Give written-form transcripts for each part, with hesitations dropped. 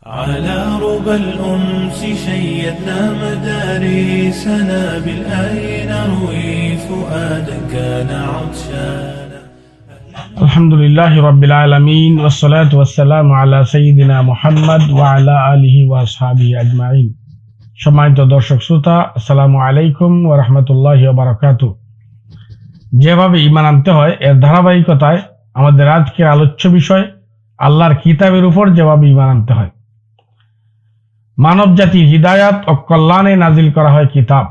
على ربى الأنس شيدنا مدارسنا بالآي نروي فؤادا كان عطشانا. الحمد لله رب العالمين والصلاة والسلام على سيدنا محمد وعلى آله وأصحابه أجمعين. সম্মানিত দর্শক শ্রোতা, আসসালামু আলাইকুম ওয়া রাহমাতুল্লাহি ওয়া বারাকাতুহু। যেভাবে ঈমান আনতে হয় এর ধারাবাহিকতায় আমাদের আজকের আলোচ্য বিষয় আল্লাহর কিতাবের উপর যেভাবে ঈমান আনতে হয়। মানব জাতির হিদায়াত ও কল্যাণে নাজিল করা হয় কিতাব।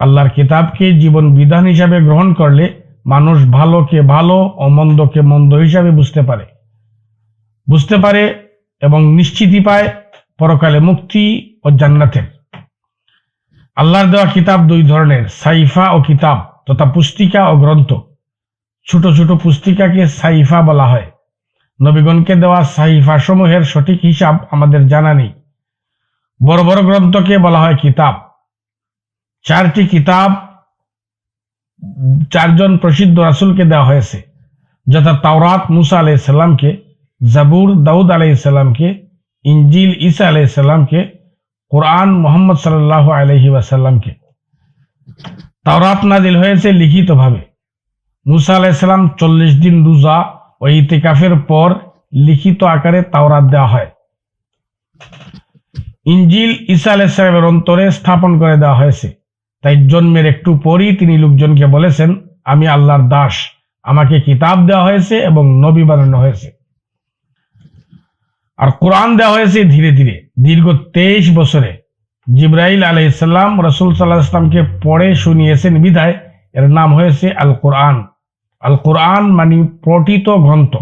আল্লাহর কিতাবকে জীবন বিধান হিসাবে গ্রহণ করলে মানুষ ভালোকে ভালো ও মন্দকে মন্দ হিসাবে বুঝতে পারে এবং নিশ্চিতি পায় পরকালে মুক্তি ও জান্নাতের। আল্লাহর দেওয়া কিতাব দুই ধরনের, সাইফা ও কিতাব তথা পুস্তিকা ও গ্রন্থ। ছোট ছোট পুস্তিকাকে সাইফা বলা হয়। নবীগণকে দেওয়া সাইফা সমূহের সঠিক হিসাব আমাদের জানা নেই। বড় বড় গ্রন্থকে বলা হয় কিতাব। চারটি কিতাব চারজন প্রসিদ্ধ রাসূলকে দেওয়া হয়েছে, যথা তাওরাত মুসা আলাইহিস সালামকে, জাবুর দাউদ আলাইহিস সালামকে, ইনজিল ঈসা আলাইহিস সালামকে, কোরআন মুহাম্মদ সাল্লাল্লাহু আলাইহি ওয়াসাল্লামকে। তাওরাত নাজিল হয়েছে লিখিতভাবে। মুসা আলাইহিস সালাম 40 দিন রোজা ও ইতিকাফের পর লিখিত আকারে তাওরাত দেওয়া হয়। ইনজিল ঈসা আলাইহিস সালামের অন্তরে স্থাপন করে দেওয়া হয়েছে। তাই জন্মের একটু পরই তিনি লোকজনকে বলেছেন, আমি আল্লাহর দাস, আমাকে কিতাব দেওয়া হয়েছে এবং নবী বানানো হয়েছে। আর কোরআন দেওয়া হয়েছে ধীরে ধীরে, দীর্ঘ 23 বছরে। জিবরাইল আলাইহিস সালাম রাসূল সাল্লাল্লাহু আলাইহি ওয়াসাল্লামকে পড়ে শুনিয়েছেন বিধায় এর নাম হয়েছে আল কোরআন। আল কোরআন মানে পঠিত গ্রন্থ।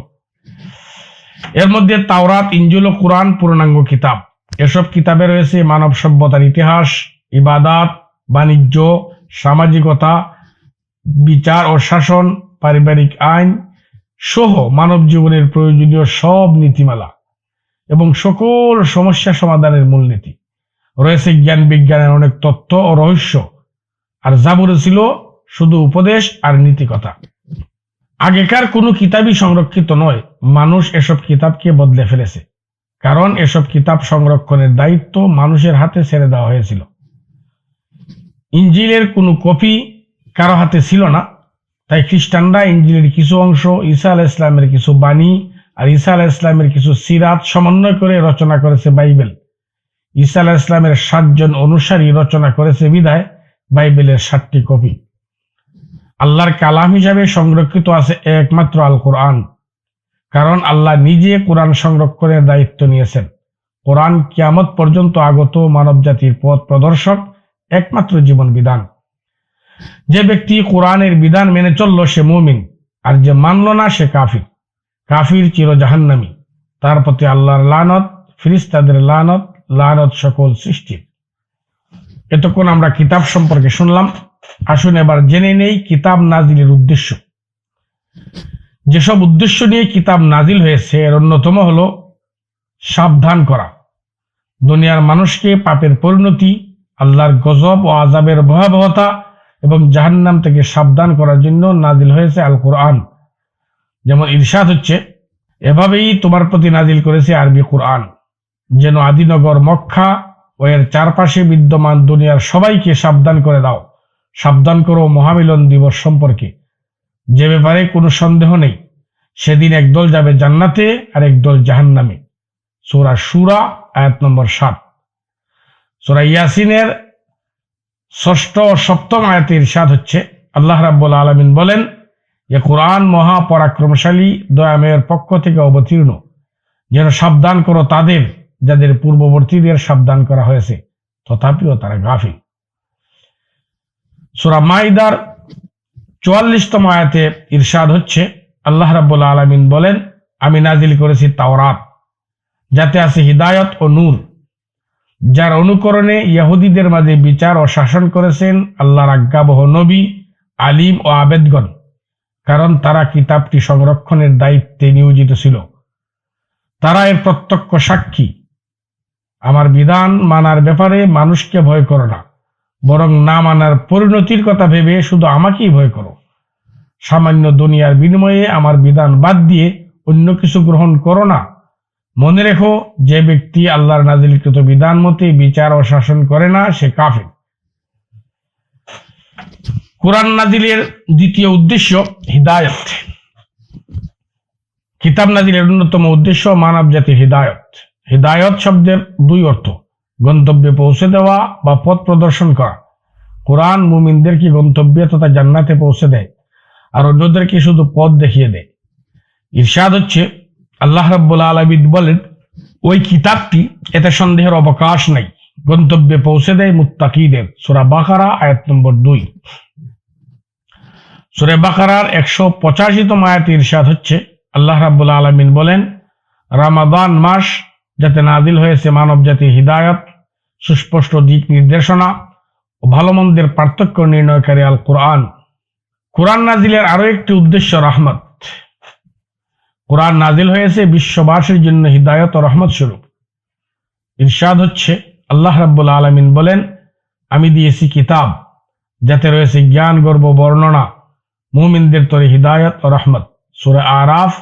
এর মধ্যে তাওরাত, ইনজিল ও কোরআন পূর্ণাঙ্গ কিতাব। এসব কিতাবে রয়েছে মানব সভ্যতার ইতিহাস, ইবাদত, বাণিজ্য, সামাজিকতা, বিচার ও শাসন, পারিবারিক আইন সহ মানব জীবনের প্রয়োজনীয় সব নীতিমালা এবং সকল সমস্যা সমাধানের মূলনীতি। রয়েছে জ্ঞান বিজ্ঞানের অনেক তথ্য ও রহস্য। আর জাবুরে ছিল শুধু উপদেশ আর নীতিকথা। আগেকার কোনো কিতাবই সংরক্ষিত নয়। মানুষ এসব কিতাবকে বদলে ফেলেছে, কারণ এসব কিতাব সংরক্ষণের দায়িত্ব মানুষের হাতে ছেড়ে দেওয়া হয়েছিল। ইনজিলের কোনো কপি কারো হাতে ছিল না, তাই খ্রিস্টানরা ইনজিলের কিছু অংশ, ঈসা আলাইহিস সালামের কিছু বাণী আর ঈসা আলাইহিস সালামের কিছু সিরাত সমন্বয় করে রচনা করেছে বাইবেল। ঈসা আলাইহিস সালামের 7 জন অনুসারী রচনা করেছে বিধায় বাইবেলের 7টি কপি। আল্লাহর কালাম হিসাবে সংরক্ষিত আছে একমাত্র আল কোরআন, কারণ আল্লাহ নিজে কোরআন সংরক্ষণের দায়িত্ব নিয়েছেন। কোরআন কিয়ামত পর্যন্ত আগত মানব জাতির পথ প্রদর্শক, একমাত্র জীবন বিধান। যে ব্যক্তি কোরআনের বিধান মেনে চলল সে মুমিন, আর যে মানল না সে কাফির। কাফির চির জাহান্নামী। তার প্রতি আল্লাহর লানত, ফেরেশতাদের লানত, লানত সকল সৃষ্টির। এতক্ষণ আমরা কিতাব সম্পর্কে শুনলাম। আসুন এবার জেনে নেই কিতাব নাজিলের উদ্দেশ্য। যেসব উদ্দেশ্য নিয়ে কিতাব নাজিল হয়েছে এর অন্যতম হলো সাবধান করা, দুনিয়ার মানুষকে পাপের পরিণতি, আল্লাহর গজব ও আযাবের ভয়াবহতা এবং জাহান্নাম থেকে সাবধান করার জন্য নাজিল হয়েছে আল কোরআন। যেমন ইরশাদ হচ্ছে, এভাবেই তোমার প্রতি নাজিল করেছে আরবি কোরআন, যেন আদিনগর মক্কা ও এর চারপাশে বিদ্যমান দুনিয়ার সবাইকে সাবধান করে দাও। সাবধান করো মহামিলন দিবস সম্পর্কে, যে ব্যাপারে কোনো সন্দেহ নেই। সেদিন একদল যাবে জান্নাতে আর একদল জাহান্নামে। সূরা শূরা আয়াত নম্বর 7। সূরা ইয়াসিনের 6ষ্ঠ ও 7ম আয়াতে ইরশাদ হচ্ছে, আল্লাহ রাব্বুল আলামিন বলেন, এ কোরআন মহা পরাক্রমশালী দয়াময়ের পক্ষ থেকে অবতীর্ণ, যেন সাবধান করো তাদের যাদের পূর্ববর্তীদের সাবধান করা হয়েছে, তথাপিও তারা গাফিল। সূরা মাইদার 44তম আয়াতে ইরশাদ হচ্ছে, আল্লাহ রাব্বুল আলামিন বলেন, আমি নাজিল করেছি তাওরাত, যাতে আছে হিদায়াত ও নূর, যার অনুকরণে ইহুদীদের মাঝে বিচার ও শাসন করেছেন আল্লাহর আজ্ঞাবহ নবী, আলিম ও আবেদগণ, কারণ তারা কিতাবটি সংরক্ষণের দায়িত্বে নিয়োজিত ছিল। তারা এর প্রত্যক্ষ সাক্ষী। আমার বিধান মানার ব্যাপারে মানুষকে ভয় করো না, বরং না মানার পরিণতির কথা ভেবে শুধু আমাকেই ভয় করো। সামান্য দুনিয়ার বিনিময়ে আমার বিধান বাদ দিয়ে অন্য কিছু গ্রহণ করো না, মনে রেখো, যে ব্যক্তি আল্লাহর নাজিলকৃত বিধান মতে বিচার ও শাসন করে না সে কাফির। কোরআন নাজিলের দ্বিতীয় উদ্দেশ্য হিদায়ত। কিতাব নাজিলের অন্যতম উদ্দেশ্য মানব জাতির হিদায়ত। হিদায়ত শব্দের দুই অর্থ: গন্তব্যে পৌঁছে দেওয়া বা পথ প্রদর্শন করা। কোরআন মুমিনদেরকে গন্তব্যে তথা জান্নাতে পৌঁছে দেয়, আর অন্যদেরকে শুধু পথ দেখিয়ে দেয়। ইরশাদ হচ্ছে, আল্লাহ রাব্বুল আলামিন বলেন, ওই কিতাবটি এতে সন্দেহের অবকাশ নাই, গন্তব্যে পৌঁছে দেয় মুত্তাকিদের। সূরা বাকারা আয়াত নম্বর 2। সূরা বাকারার 185তম আয়াতে ইরশাদ হচ্ছে, আল্লাহ রাব্বুল আলামিন বলেন, রমাদান মাস যাতে নাজিল হয়েছে মানব জাতির হিদায়াত, সুস্পষ্ট দিক নির্দেশনা ও ভালো মন্দের পার্থক্য নির্ণয়কারী আল কোরআন। কোরআন নাজিলের আরো একটি উদ্দেশ্য রহমত। কোরআন নাজিল হয়েছে বিশ্ববাসীর জন্য হিদায়ত ও রহমত স্বরূপ। ইরশাদ হচ্ছে, আল্লাহ রাব্বুল আলামিন বলেন, আমি দিয়েছি কিতাব যাতে রয়েছে জ্ঞান গর্ব বর্ণনা, মুমিনদের তরে হিদায়ত ও রহমত। সূরা আরাফ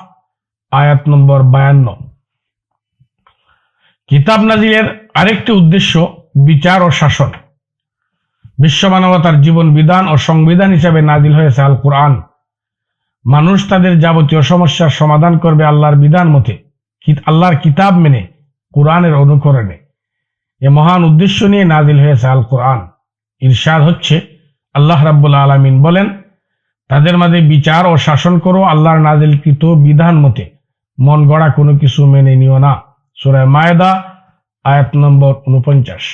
আয়াত নম্বর 52। কিতাব নাজিলের আরেকটি উদ্দেশ্য বিচার ও শাসন। বিশ্ব মানবতার জীবন বিধান ও সংবিধান হিসাবে নাজিল হয়েছে আল কোরআন। মানুষ তাদের যাবতীয় সমস্যার সমাধান করবে আল্লাহর বিধান মতে, আল্লাহর কিতাব মেনে, কোরআনের অনুকরণে। এ মহান উদ্দেশ্য নিয়ে নাজিল হয়েছে আল কোরআন। ইরশাদ হচ্ছে, আল্লাহ রাব্বুল আলামিন বলেন, তাদের মাঝে বিচার ও শাসন করো আল্লাহর নাজিলকৃত বিধান মতে, মন গড়া কোনো কিছু মেনে নিও না। সূরা মায়েদা আয়াত নম্বর 49।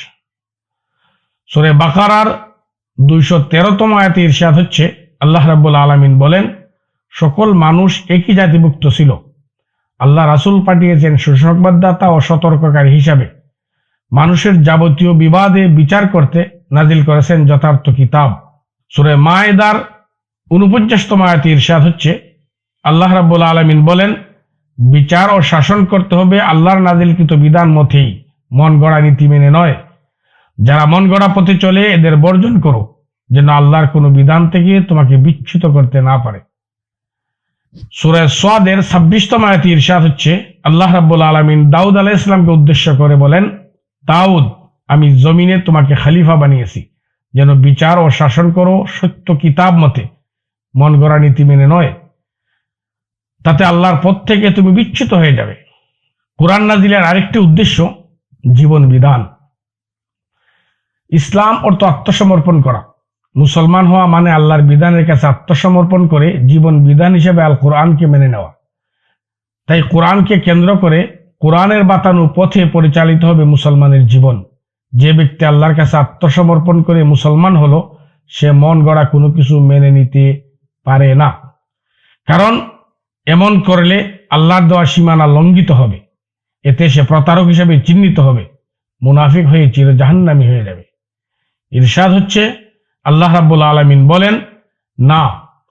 সূরা বাকারার 213তম আয়াতে ইরশাদ হচ্ছে, আল্লাহ রাব্বুল আলামিন বলেন, সকল মানুষ একই জাতিভুক্ত ছিল, আল্লাহ রাসূল পাঠিয়েছেন সুসংবাদদাতা ও সতর্ককারী হিসাবে। মানুষের যাবতীয় বিবাদে বিচার করতে নাজিল করেছেন যথার্থ কিতাব। সূরা মায়েদার 49তম আয়াতে ইরশাদ হচ্ছে, আল্লাহ রাব্বুল আলামিন বলেন, বিচার ও শাসন করতে হবে আল্লাহর নাজিলকৃত বিধান মতেই, মন গড়া নীতি মেনে নয়। যারা মন গড়া পথে চলে এদের বর্জন করো, যেন আল্লাহর কোনো বিধান থেকে তোমাকে বিচ্যুত করতে না পারে। সূরা সাদের 26তম আয়াতে ইরশাদ হচ্ছে, আল্লাহ রাব্বুল আলামিন দাউদ আলাইহিস সালামকে উদ্দেশ্য করে বলেন, দাউদ, আমি জমিনে তোমাকে খলিফা বানিয়েছি, যেন বিচার ও শাসন করো সত্য কিতাব মতে, মন গড়া নীতি মেনে নয়, তাতে আল্লাহর পথ থেকে তুমি বিচ্যুত হয়ে যাবে। কোরআন নাজিলের আরেকটি উদ্দেশ্য জীবন বিধান। ইসলাম অর্থ আত্মসমর্পণ করা। মুসলমান হওয়া মানে আল্লাহর বিধানের কাছে আত্মসমর্পণ করে জীবন বিধান হিসেবে আল কোরআনকে মেনে নেওয়া। তাই কোরআনকে কেন্দ্র করে কোরআনের বাতানো পথে পরিচালিত হবে মুসলমানের জীবন। যে ব্যক্তি আল্লাহর কাছে আত্মসমর্পণ করে মুসলমান হলো, সে মন গড়া কোনো কিছু মেনে নিতে পারে না, কারণ এমন করলে আল্লাহর দেওয়া সীমানা লঙ্ঘিত হবে। এতে সে প্রতারক হিসেবে চিহ্নিত হবে, মুনাফিক হয়ে চির জাহান্নামী হয়ে যাবে। ইরশাদ হচ্ছে, আল্লাহ রাব্বুল আলামিন বলেন, না,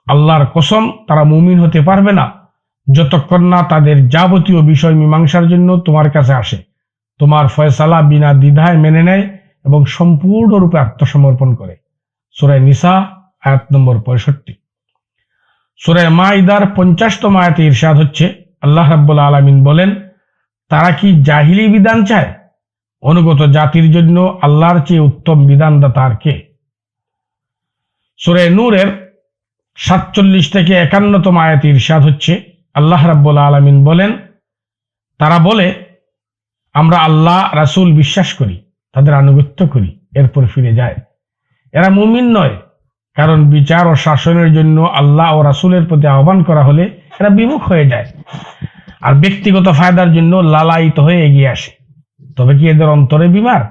আল্লাহর কসম, তারা মুমিন হতে পারবে না যতক্ষণ না তাদের যাবতীয় বিষয় মীমাংসার জন্য তোমার কাছে আসে, তোমার ফয়সালা বিনা দ্বিধায় মেনে নেয় এবং সম্পূর্ণরূপে আত্মসমর্পণ করে। সূরা নিসা আয়াত নম্বর 65। সূরা মাইদার 50তম আয়াতে ইরশাদ হচ্ছে, আল্লাহ রাব্বুল আলামিন বলেন, তারা কি জাহিলি বিধান চায়? অনুগত জাতির জন্য আল্লাহর চেয়ে উত্তম বিধানদাতা আর কে? সূরা নূরের 47 থেকে 51তম আয়াতে ইরশাদ হচ্ছে, আল্লাহ রাব্বুল আলামিন বলেন, তারা বলে, আমরা আল্লাহ রাসূল বিশ্বাস করি, তাদের আনুগত্য করি, এরপর ফিরে যায়। এরা মুমিন নয়, কারণ বিচার ও শাসনের জন্য আল্লাহ ও রাসূলের প্রতি আহ্বান করা হলে এরা বিমুখ হয়ে যায় আর ব্যক্তিগত ফায়দার জন্য লালায়িত হয়ে এগিয়ে আসে। তবে কি এদের অন্তরে বিমার,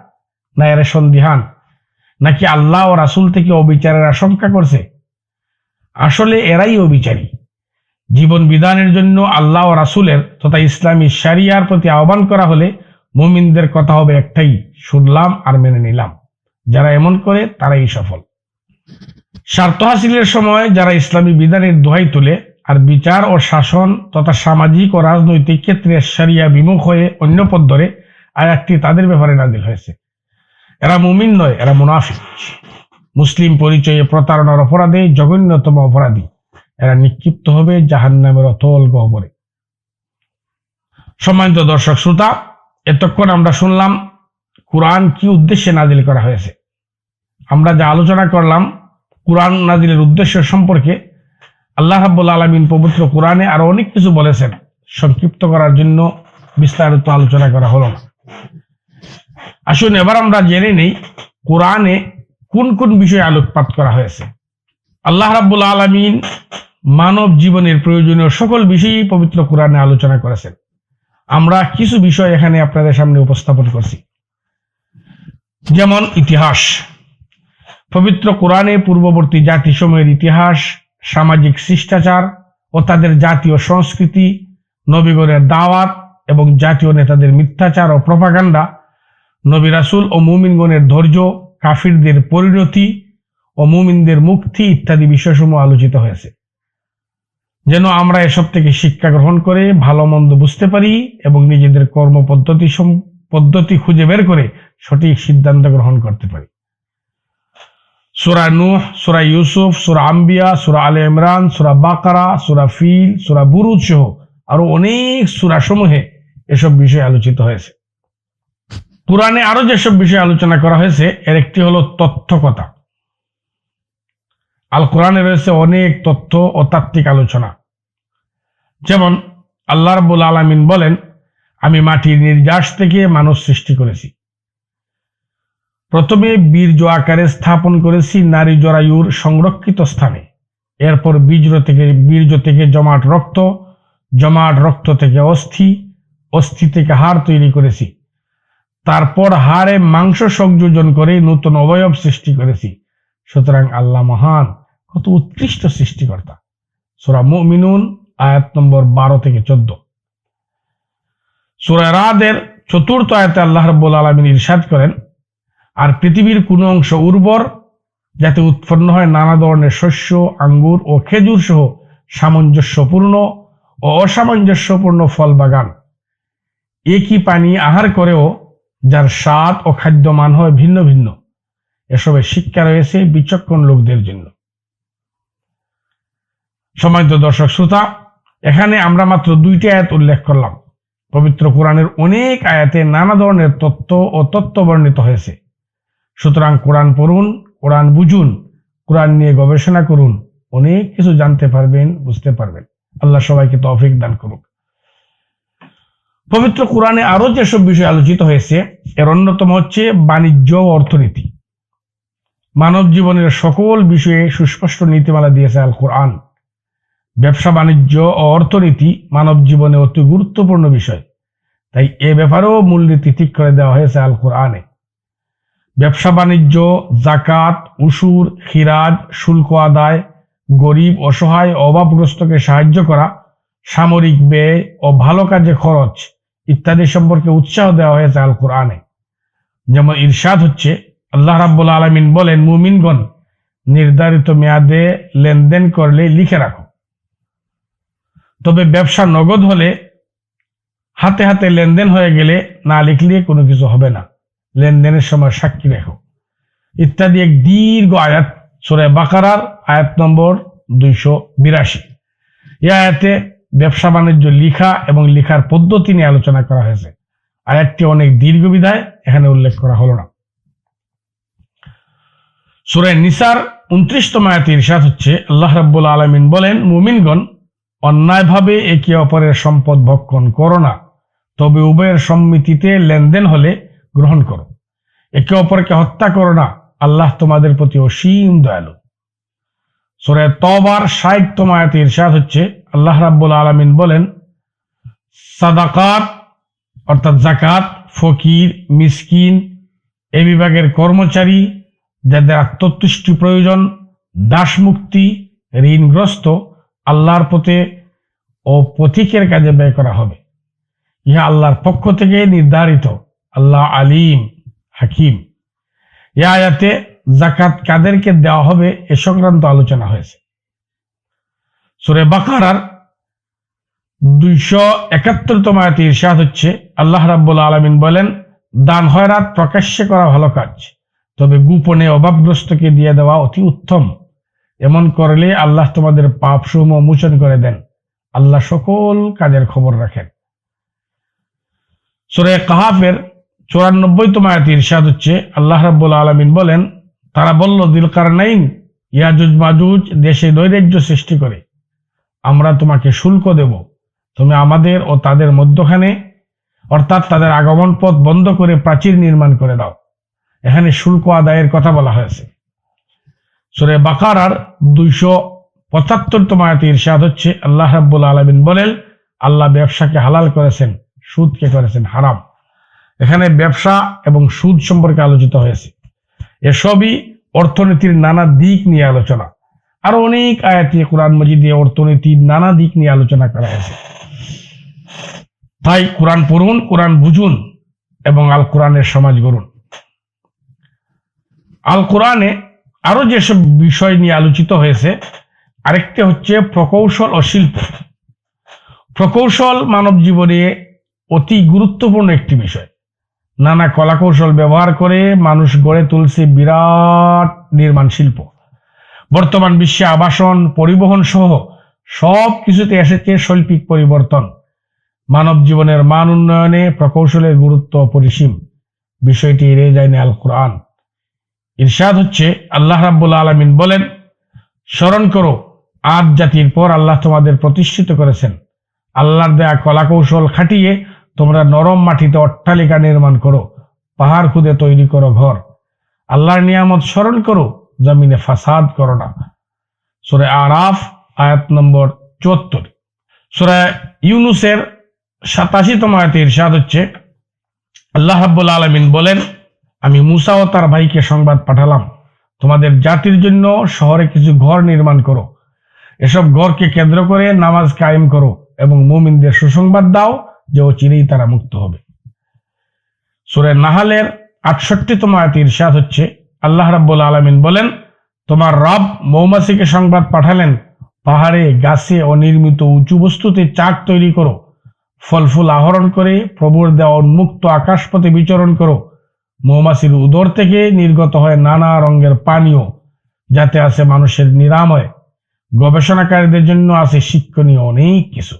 না এরা সন্দিহান, নাকি আল্লাহ ও রাসূল থেকে অবিচারের আশঙ্কা করছে? আসলে এরাই অবিচারী। জীবন বিধানের জন্য আল্লাহ ও রাসূলের তথা ইসলামী শরিয়ার প্রতি আহ্বান করা হলে মুমিনদের কথা হবে একটাই, শুনলাম আর মেনে নিলাম। যারা এমন করে তারাই সফল। স্বার্থ হাসিলের সময় যারা ইসলামী বিধানের দোহাই তুলে আর বিচার ও শাসন তথা সামাজিক ও রাজনৈতিক ক্ষেত্রে শরিয়া বিমুখ হয়ে অন্য পথ ধরে, আয়াতটি তাদের ব্যাপারে নাজিল হয়েছে। এরা মুমিন নয়, এরা মুনাফিক। মুসলিম পরিচয়ে প্রতারণার অপরাধে জঘন্যতম অপরাধী। এরা নিক্ষিপ্ত হবে জাহান্নামের অতল গহ্বরে। সম্মানিত দর্শক শ্রোতা, এতক্ষণ আমরা শুনলাম কোরআন কি উদ্দেশ্যে নাজিল করা হয়েছে। আমরা যা আলোচনা করলাম কোরআন নাজিলের উদ্দেশ্য সম্পর্কে, আল্লাহ রাব্বুল আলামিন পবিত্র কোরআনে আরো অনেক কিছু বলেছেন। সংক্ষিপ্ত করার জন্য বিস্তারিত আলোচনা করা হলো না। আসুন এবার আমরা জেনে নেই কোরআনে কোন কোন বিষয়ে আলোকপাত করা হয়েছে। আল্লাহ রাব্বুল আলামিন মানব জীবনের প্রয়োজনীয় সকল বিষয়ই পবিত্র কোরআনে আলোচনা করেছেন। আমরা কিছু বিষয় এখানে আপনাদের সামনে উপস্থাপন করছি। যেমন ইতিহাস। পবিত্র কোরআনে পূর্ববর্তী জাতিসমূহের ইতিহাস, সামাজিক শিষ্টাচার ও তাদের জাতীয় সংস্কৃতি, নবীগণের দাওয়াত এবং জাতীয় নেতাদের মিথ্যাচার ও প্রপাগান্ডা, নবী রাসূল ও মুমিনগণের ধৈর্য, কাফিরদের পরিণতি ও মুমিনদের মুক্তি ইত্যাদি বিষয়সমূহ আলোচিত হয়েছে, যেন আমরা এসব থেকে শিক্ষা গ্রহণ করে ভালো মন্দ বুঝতে পারি এবং নিজেদের কর্ম পদ্ধতি খুঁজে বের করে সঠিক সিদ্ধান্ত গ্রহণ করতে পারি। সূরা নূহ, সূরা ইউসুফ, সূরা আম্বিয়া, সূরা আলে ইমরান, সূরা বাকারা, সূরা ফিল, সূরা বুরুজ সহ আরো অনেক সূরা সমূহে এসব বিষয় আলোচিত হয়েছে। কোরআনে আরো যেসব বিষয় আলোচনা করা হয়েছে এর একটি হলো তথ্যকথা। আল কোরআনে রয়েছে অনেক তথ্য ও তাত্ত্বিক আলোচনা। যেমন আল্লাহ রাব্বুল আলামিন বলেন, আমি মাটির নির্যাস থেকে মানুষ সৃষ্টি করেছি। প্রথমে বীর্য আকারে স্থাপন করেছি নারী জরায়ুর সংরক্ষিত স্থানে। এরপর বীর্য থেকে জমাট রক্ত থেকে অস্থি থেকে হাড় তৈরি করেছি। তারপর হাড়ে মাংস সংযোজন করে নতুন অবয়ব সৃষ্টি করেছি। সুতরাং আল্লাহ মহান, কত উৎকৃষ্ট সৃষ্টিকর্তা। সূরা মুমিনুন আয়াত নম্বর 12 থেকে 14। সূরা রাদের 4th আয়াতে আল্লাহ রাব্বুল আলামিন ইরশাদ করেন, আর পৃথিবীর কোন অংশ উর্বর যাতে উৎপন্ন হয় নানা ধরনের শস্য, আঙ্গুর ও খেজুর সহ সামঞ্জস্যপূর্ণ ও অসামঞ্জস্যপূর্ণ ফল বাগান, একই পানি আহার করেও যার স্বাদ ও খাদ্য মান হয় ভিন্ন ভিন্ন, এসবের শিক্ষা রয়েছে বিচক্ষণ লোকদের জন্য। সম্মানিত দর্শক শ্রোতা, এখানে আমরা মাত্র 2টি আয়াত উল্লেখ করলাম। পবিত্র কোরআনের অনেক আয়াতে নানা ধরনের তত্ত্ব বর্ণিত হয়েছে। সুতরাং কোরআন পড়ুন, কোরআন বুঝুন, কোরআন নিয়ে গবেষণা করুন, অনেক কিছু জানতে পারবেন, বুঝতে পারবেন। আল্লাহ সবাইকে তৌফিক দান করুক। পবিত্র কোরআনে আরো যেসব বিষয় আলোচিত হয়েছে এর অন্যতম হচ্ছে বাণিজ্য ও অর্থনীতি। মানব জীবনের সকল বিষয়ে সুস্পষ্ট নীতিমালা দিয়েছে আল কোরআন। ব্যবসা বাণিজ্য ও অর্থনীতি মানব জীবনে অতি গুরুত্বপূর্ণ বিষয়, তাই এ ব্যাপারেও মূলনীতি ঠিক করে দেওয়া হয়েছে আল কোরআনে। ব্যবসা বাণিজ্য, যাকাত, উসুর, খিরাজ, শুল্ক আদায়, গরিব, অসহায়, অভাবগ্রস্তকে সাহায্য করা, সামরিক ব্যয় ও ভালো কাজে খরচ ইত্যাদি সম্পর্কে উৎসাহ দেওয়া হয়েছে আল কোরআনে। যেমন ইরশাদ হচ্ছে, আল্লাহ রাব্বুল আলামিন বলেন, মুমিনগণ নির্ধারিত মেয়াদে লেনদেন করলে লিখে রাখো, তবে ব্যবসা নগদ হলে হাতে হাতে লেনদেন হয়ে গেলে না লিখলে কোনো কিছু হবে না, লেনদেনের সময় সাক্ষী রেখো ইত্যাদি এক দীর্ঘ আয়াত সূরা বাকারার আয়াত নম্বর 282। এই আয়াতে ব্যবসা বাণিজ্য লিখা এবং লিখার পদ্ধতি নিয়ে আলোচনা করা হয়েছে। আয়াতটি অনেক দীর্ঘ বিধায় এখানে উল্লেখ করা হলো না। সূরা নিসার 29তম আয়াতে ইরশাদ হচ্ছে, আল্লাহ রাব্বুল আলামিন বলেন, মুমিনগণ অন্যায়ভাবে একে অপরের সম্পদ ভক্ষণ করো না, তবে উভয়ের সম্মতিতে লেনদেন হলে গ্রহণ করো। একে অপরকে হত্যা করো না, আল্লাহ তোমাদের প্রতি অসীম দয়ালু। সূরা তওবার 60তম আয়াতে ইরশাদ হচ্ছে, আল্লাহ রাব্বুল আলামিন বলেন, সাদাকাত অর্থাৎ যাকাত, ফকির, মিসকিন, এই বিভাগের কর্মচারী, যাদের আত্মতুষ্টি প্রয়োজন, দাসমুক্তি, ঋণগ্রস্ত, আল্লাহর পথে ও পথিকের কাজে ব্যয় করা হবে। ইহা আল্লাহর পক্ষ থেকে নির্ধারিত, আল্লাহ আলিম হাকিম। এই আয়াতে যাকাত কাদেরকে দেওয়া হবে এ সংক্রান্ত আলোচনা হয়েছে। সূরা বাকারার 271তম আয়াতে ইরশাদ হচ্ছে, আল্লাহ রাব্বুল আলামিন বলেন, দান খয়রাত প্রকাশ্যে করা ভালো কাজ, তবে গোপনে অভাবগ্রস্তকে দিয়ে দেওয়া অতি উত্তম। এমন করলে আল্লাহ তোমাদের পাপসমূহ মোচন করে দেন। আল্লাহ সকল কাজের খবর রাখেন। সূরা কাহাফের 94তম আয়াতে ইরশাদ হচ্ছে, আল্লাহ রাব্বুল আলামিন বলেন, তারা বলল যুলকারনাইন ইয়াজুজ মাজুজ দেশে নৈরাজ্য সৃষ্টি করে আমরা তোমাকে শুল্ক দেব, তুমি আমাদের ও তাদের মধ্যখানে অর্থাৎ তাদের আগমন পথ বন্ধ করে প্রাচীর নির্মাণ করে দাও। এখানে শুল্ক আদায়ের কথা বলা হয়েছে। সূরা বাকারার 275তম আয়াতে ইরশাদ হচ্ছে, আল্লাহ রাব্বুল আলামিন বলেন, আল্লাহ ব্যবসাকে হালাল করেছেন, সুদকে করেছেন হারাম। এখানে ব্যবসা এবং সুদ সম্পর্কে আলোচিত হয়েছে। এসবই অর্থনীতির নানা দিক নিয়ে আলোচনা। আরো অনেক আয়াতে কোরআন মাজিদে অর্থনীতির নানা দিক নিয়ে আলোচনা করা হয়েছে। তাই কোরআন পড়ুন, কোরআন বুঝুন এবং আল কোরআনের সমাজ গড়ুন। আল কোরআনে আরো যেসব বিষয় নিয়ে আলোচিত হয়েছে, আরেকটি হচ্ছে প্রকৌশল ও শিল্প। প্রকৌশল মানব জীবনে অতি গুরুত্বপূর্ণ একটি বিষয়। নানা কলাকৌশল ব্যবহার করে মানুষ গড়ে তুলছে বিরাট নির্মাণ শিল্প। বর্তমান বিশ্বে আবাসন, পরিবহন সহ সব কিছুতে এসেছে শৈল্পিক পরিবর্তন। মানব জীবনের মান উন্নয়নে প্রকৌশলের গুরুত্ব অপরিসীম। বিষয়টি এড়িয়ে যায়নি আল কোরআন। ইরশাদ হচ্ছে, আল্লাহ রাব্বুল আলামিন বলেন, স্মরণ করো আদ জাতির পর আল্লাহ তোমাদের প্রতিষ্ঠিত করেছেন। আল্লাহর দেয়া কলাকৌশল খাটিয়ে তোমরা নরম মাটিতে অট্টালিকা নির্মাণ করো, পাহাড় খুদে তৈরি করো ঘর। আল্লাহর নিয়ামত স্মরণ করো, জমিনে ফাসাদ করো না। সূরা আরাফ আয়াত নম্বর 74। সূরা ইউনুসের 87তম আয়াতে ইরশাদ হচ্ছে, আল্লাহ রাব্বুল আলামিন বলেন, আমি মূসা ও তার ভাইকে সংবাদ পাঠালাম, তোমাদের জাতির জন্য শহরে কিছু ঘর নির্মাণ করো। এসব ঘরকে কেন্দ্র করে নামাজ কায়েম করো এবং মুমিনদের সুসংবাদ দাও যে অচিরেই তারা মুক্ত হবে। সূরা নাহলের 68তম আয়াতে ইরশাদ হচ্ছে, আল্লাহ রাব্বুল আলামিন বলেন, তোমার রব মৌমাছিকে সংবাদ পাঠালেন, পাহাড়ে গাছে অনির্মিত উঁচু বস্তুতে চাক তৈরি করো, ফল ফুল আহরণ করে প্রভুর দেওয়া উন্মুক্ত আকাশপথে বিচরণ করো। মৌমাছির উদর থেকে নির্গত হয় নানা রঙের পানীয়, যাতে আছে মানুষের নিরাময়। গবেষণাকারীদের জন্য আছে শিক্ষণীয় অনেক কিছু।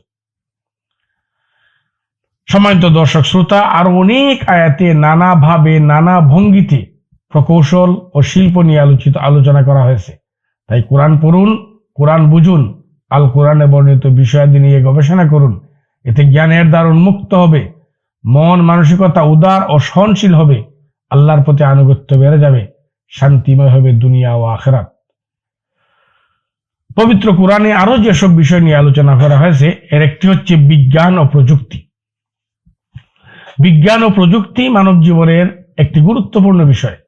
সম্মানিত দর্শক শ্রোতা, আর অনেক আয়াতে নানা ভাবে নানা ভঙ্গিতে প্রকৌশল ও শিল্প নিয়ে আলোচনা করা হয়েছে। তাই কোরআন পড়ুন, কোরআন বুঝুন, আল কোরআনে বর্ণিত বিষয়াদি নিয়ে গবেষণা করুন। এতে জ্ঞানের দ্বার উন্মুক্ত হবে, মন মানসিকতা উদার ও সহনশীল হবে, আল্লাহর প্রতি আনুগত্য বেড়ে যাবে, শান্তিময় হবে দুনিয়া ও আখিরাত। পবিত্র কোরআনে আরো যেসব বিষয় নিয়ে আলোচনা করা হয়েছে, এর একটি হচ্ছে বিজ্ঞান ও প্রযুক্তি। বিজ্ঞান ও প্রযুক্তি মানব জীবনের একটি গুরুত্বপূর্ণ বিষয়।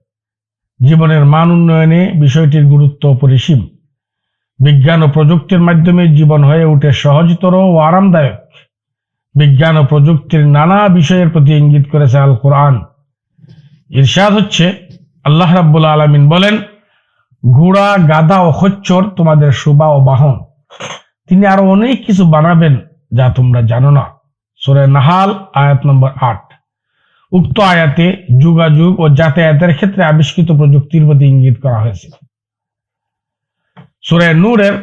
জীবনের মান উন্নয়নে বিষয়টির গুরুত্ব অপরিসীম। বিজ্ঞান ও প্রযুক্তির মাধ্যমে জীবন হয়ে ওঠে সহজতর ও আরামদায়ক। বিজ্ঞান ও প্রযুক্তির নানা বিষয়ের প্রতি ইঙ্গিত করেছে আল কোরআন। ইরশাদ হচ্ছে, আল্লাহ রাব্বুল আলামিন বলেন, ঘোড়া, গাধা ও খচ্চর তোমাদের শোভা ও বাহন। তিনি আরো অনেক কিছু বানাবেন যা তোমরা জানো না। সূরা নাহাল আয়াত নম্বর 8। উক্ত আয়াতে যোগাযোগ ও যাতায়াতের ক্ষেত্রে আবিষ্কৃত প্রযুক্তির প্রতি ইঙ্গিত করা হয়েছে। সূরা নূরের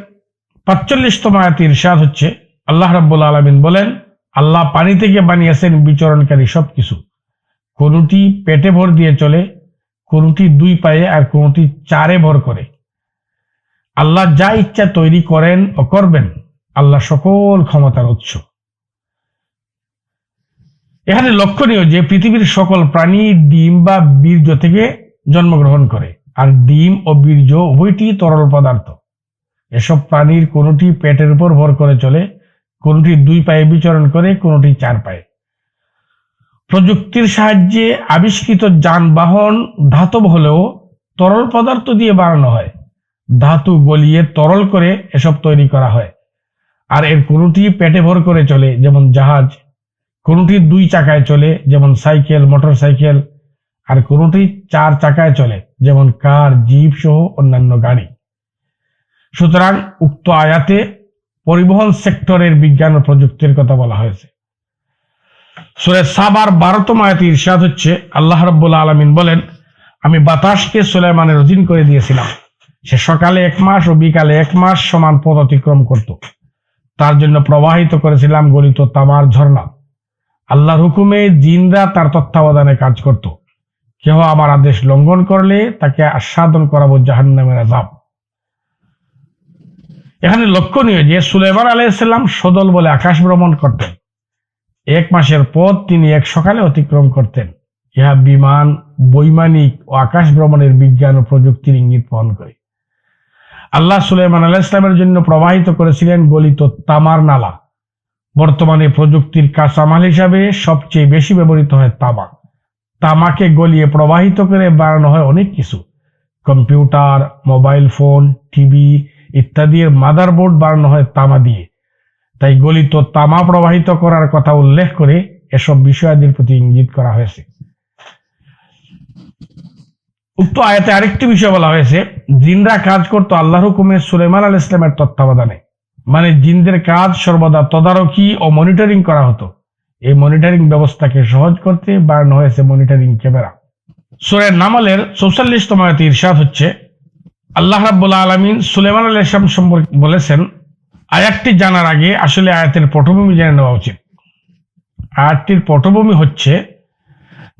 45তম আয়াতে ইরশাদ হচ্ছে, আল্লাহ রাব্বুল আলামিন বলেন, আল্লাহ পানি থেকে বানিয়েছেন বিচরণকারী সবকিছু। কোনটি পেটে ভর দিয়ে চলে, কোনটি 2 পায়ে, আর কোনটি 4-এ ভর করে। আল্লাহ যা ইচ্ছা তৈরি করেন ও করবেন। আল্লাহ সকল ক্ষমতার উৎস। এখানে লক্ষণীয় যে পৃথিবীর সকল প্রাণী ডিম বা বীর্য থেকে জন্মগ্রহণ করে, আর ডিম ও বীর্য উভয়টি তরল পদার্থ। এসব প্রাণীর কোনটি পেটের উপর ভর করে চলে, কোনটি 2 পায়ে বিচরণ করে, কোনটি 4 পায়ে। প্রযুক্তির সাহায্যে আবিষ্কৃত যানবাহন ধাতব হলেও তরল পদার্থ দিয়ে বানানো হয়। ধাতু গলিয়ে তরল করে এসব তৈরি করা হয়। আর এর কোনটি পেটে ভর করে চলে, যেমন জাহাজ, কোনটি 2 চাকায় চলে, যেমন সাইকেল, মোটর সাইকেল, আর কোনটি 4 চাকায় চলে, যেমন কার, জিপ সহ অন্যান্য গাড়ি। সুতরাং উক্ত আয়াতে পরিবহন সেক্টরের বিজ্ঞান ও প্রযুক্তির কথা বলা হয়েছে। সূরা সাবার 12তম আয়াতে ইরশাদ হচ্ছে, আল্লাহ রাব্বুল আলামিন বলেন, আমি বাতাসকে সুলাইমানের অধীন করে দিয়েছিলাম। সে সকালে 1 মাস ও বিকালে 1 মাস সমান পথ অতিক্রম করত। তার জন্য প্রবাহিত করেছিলাম গলিত তামার ঝর্ণা। আল্লাহর হুকুমে জিনরা তার তত্ত্বাবধানে কাজ করত। কেহ আমার আদেশ লঙ্ঘন করলে তাকে আস্বাদন করাবো জাহান্নামের আযাব। এখানে লক্ষণীয় যে সুলাইমান আলাইহিস সালাম সদল বলে আকাশ ভ্রমণ করতেন। 1 মাসের পথ তিনি এক সকালে অতিক্রম করতেন। ইহা বিমান, বৈমানিক ও আকাশ ভ্রমণের বিজ্ঞান ও প্রযুক্তির ইঙ্গিত বহন করে। আল্লাহ সুলাইমান আলাইহিস সালামের জন্য প্রবাহিত করেছিলেন গলিত তামার নালা। বর্তমানে প্রযুক্তির কাঁচামাল হিসাবে সবচেয়ে বেশি ব্যবহৃত হয় তামা। তামাকে গলিয়ে প্রবাহিত করে বানানো হয় অনেক কিছু। কম্পিউটার, মোবাইল ফোন, টিভি ইত্যাদির মাদারবোর্ড বানানো হয় তামা দিয়ে। তাই গলিত তামা প্রবাহিত করার কথা উল্লেখ করে এসব বিষয়াদির প্রতি ইঙ্গিত করা হয়েছে। উক্ত আয়াতে আরেকটি বিষয় বলা হয়েছে, জিনরা কাজ করত আল্লাহর হুকুমে সুলাইমান আলাইহিস সালামের তত্ত্বাবধানে। মানে জিনদের কাজ সর্বদা তদারকি ও মনিটরিং করা হতো। এই মনিটরিং ব্যবস্থাকে সহজ করতে বানানো হয়েছে মনিটরিং ক্যামেরা। সূরা নামলের 44তম আয়াতে ইরশাদ হচ্ছে, আল্লাহ রাব্বুল আলামিন সুলাইমান আলাইহিস সালাম সম্পর্কে বলেছেন, আয়াতটি জানার আগে আসলে আয়াতের পটভূমি জেনে নেওয়া উচিত। আয়াতটির পটভূমি হচ্ছে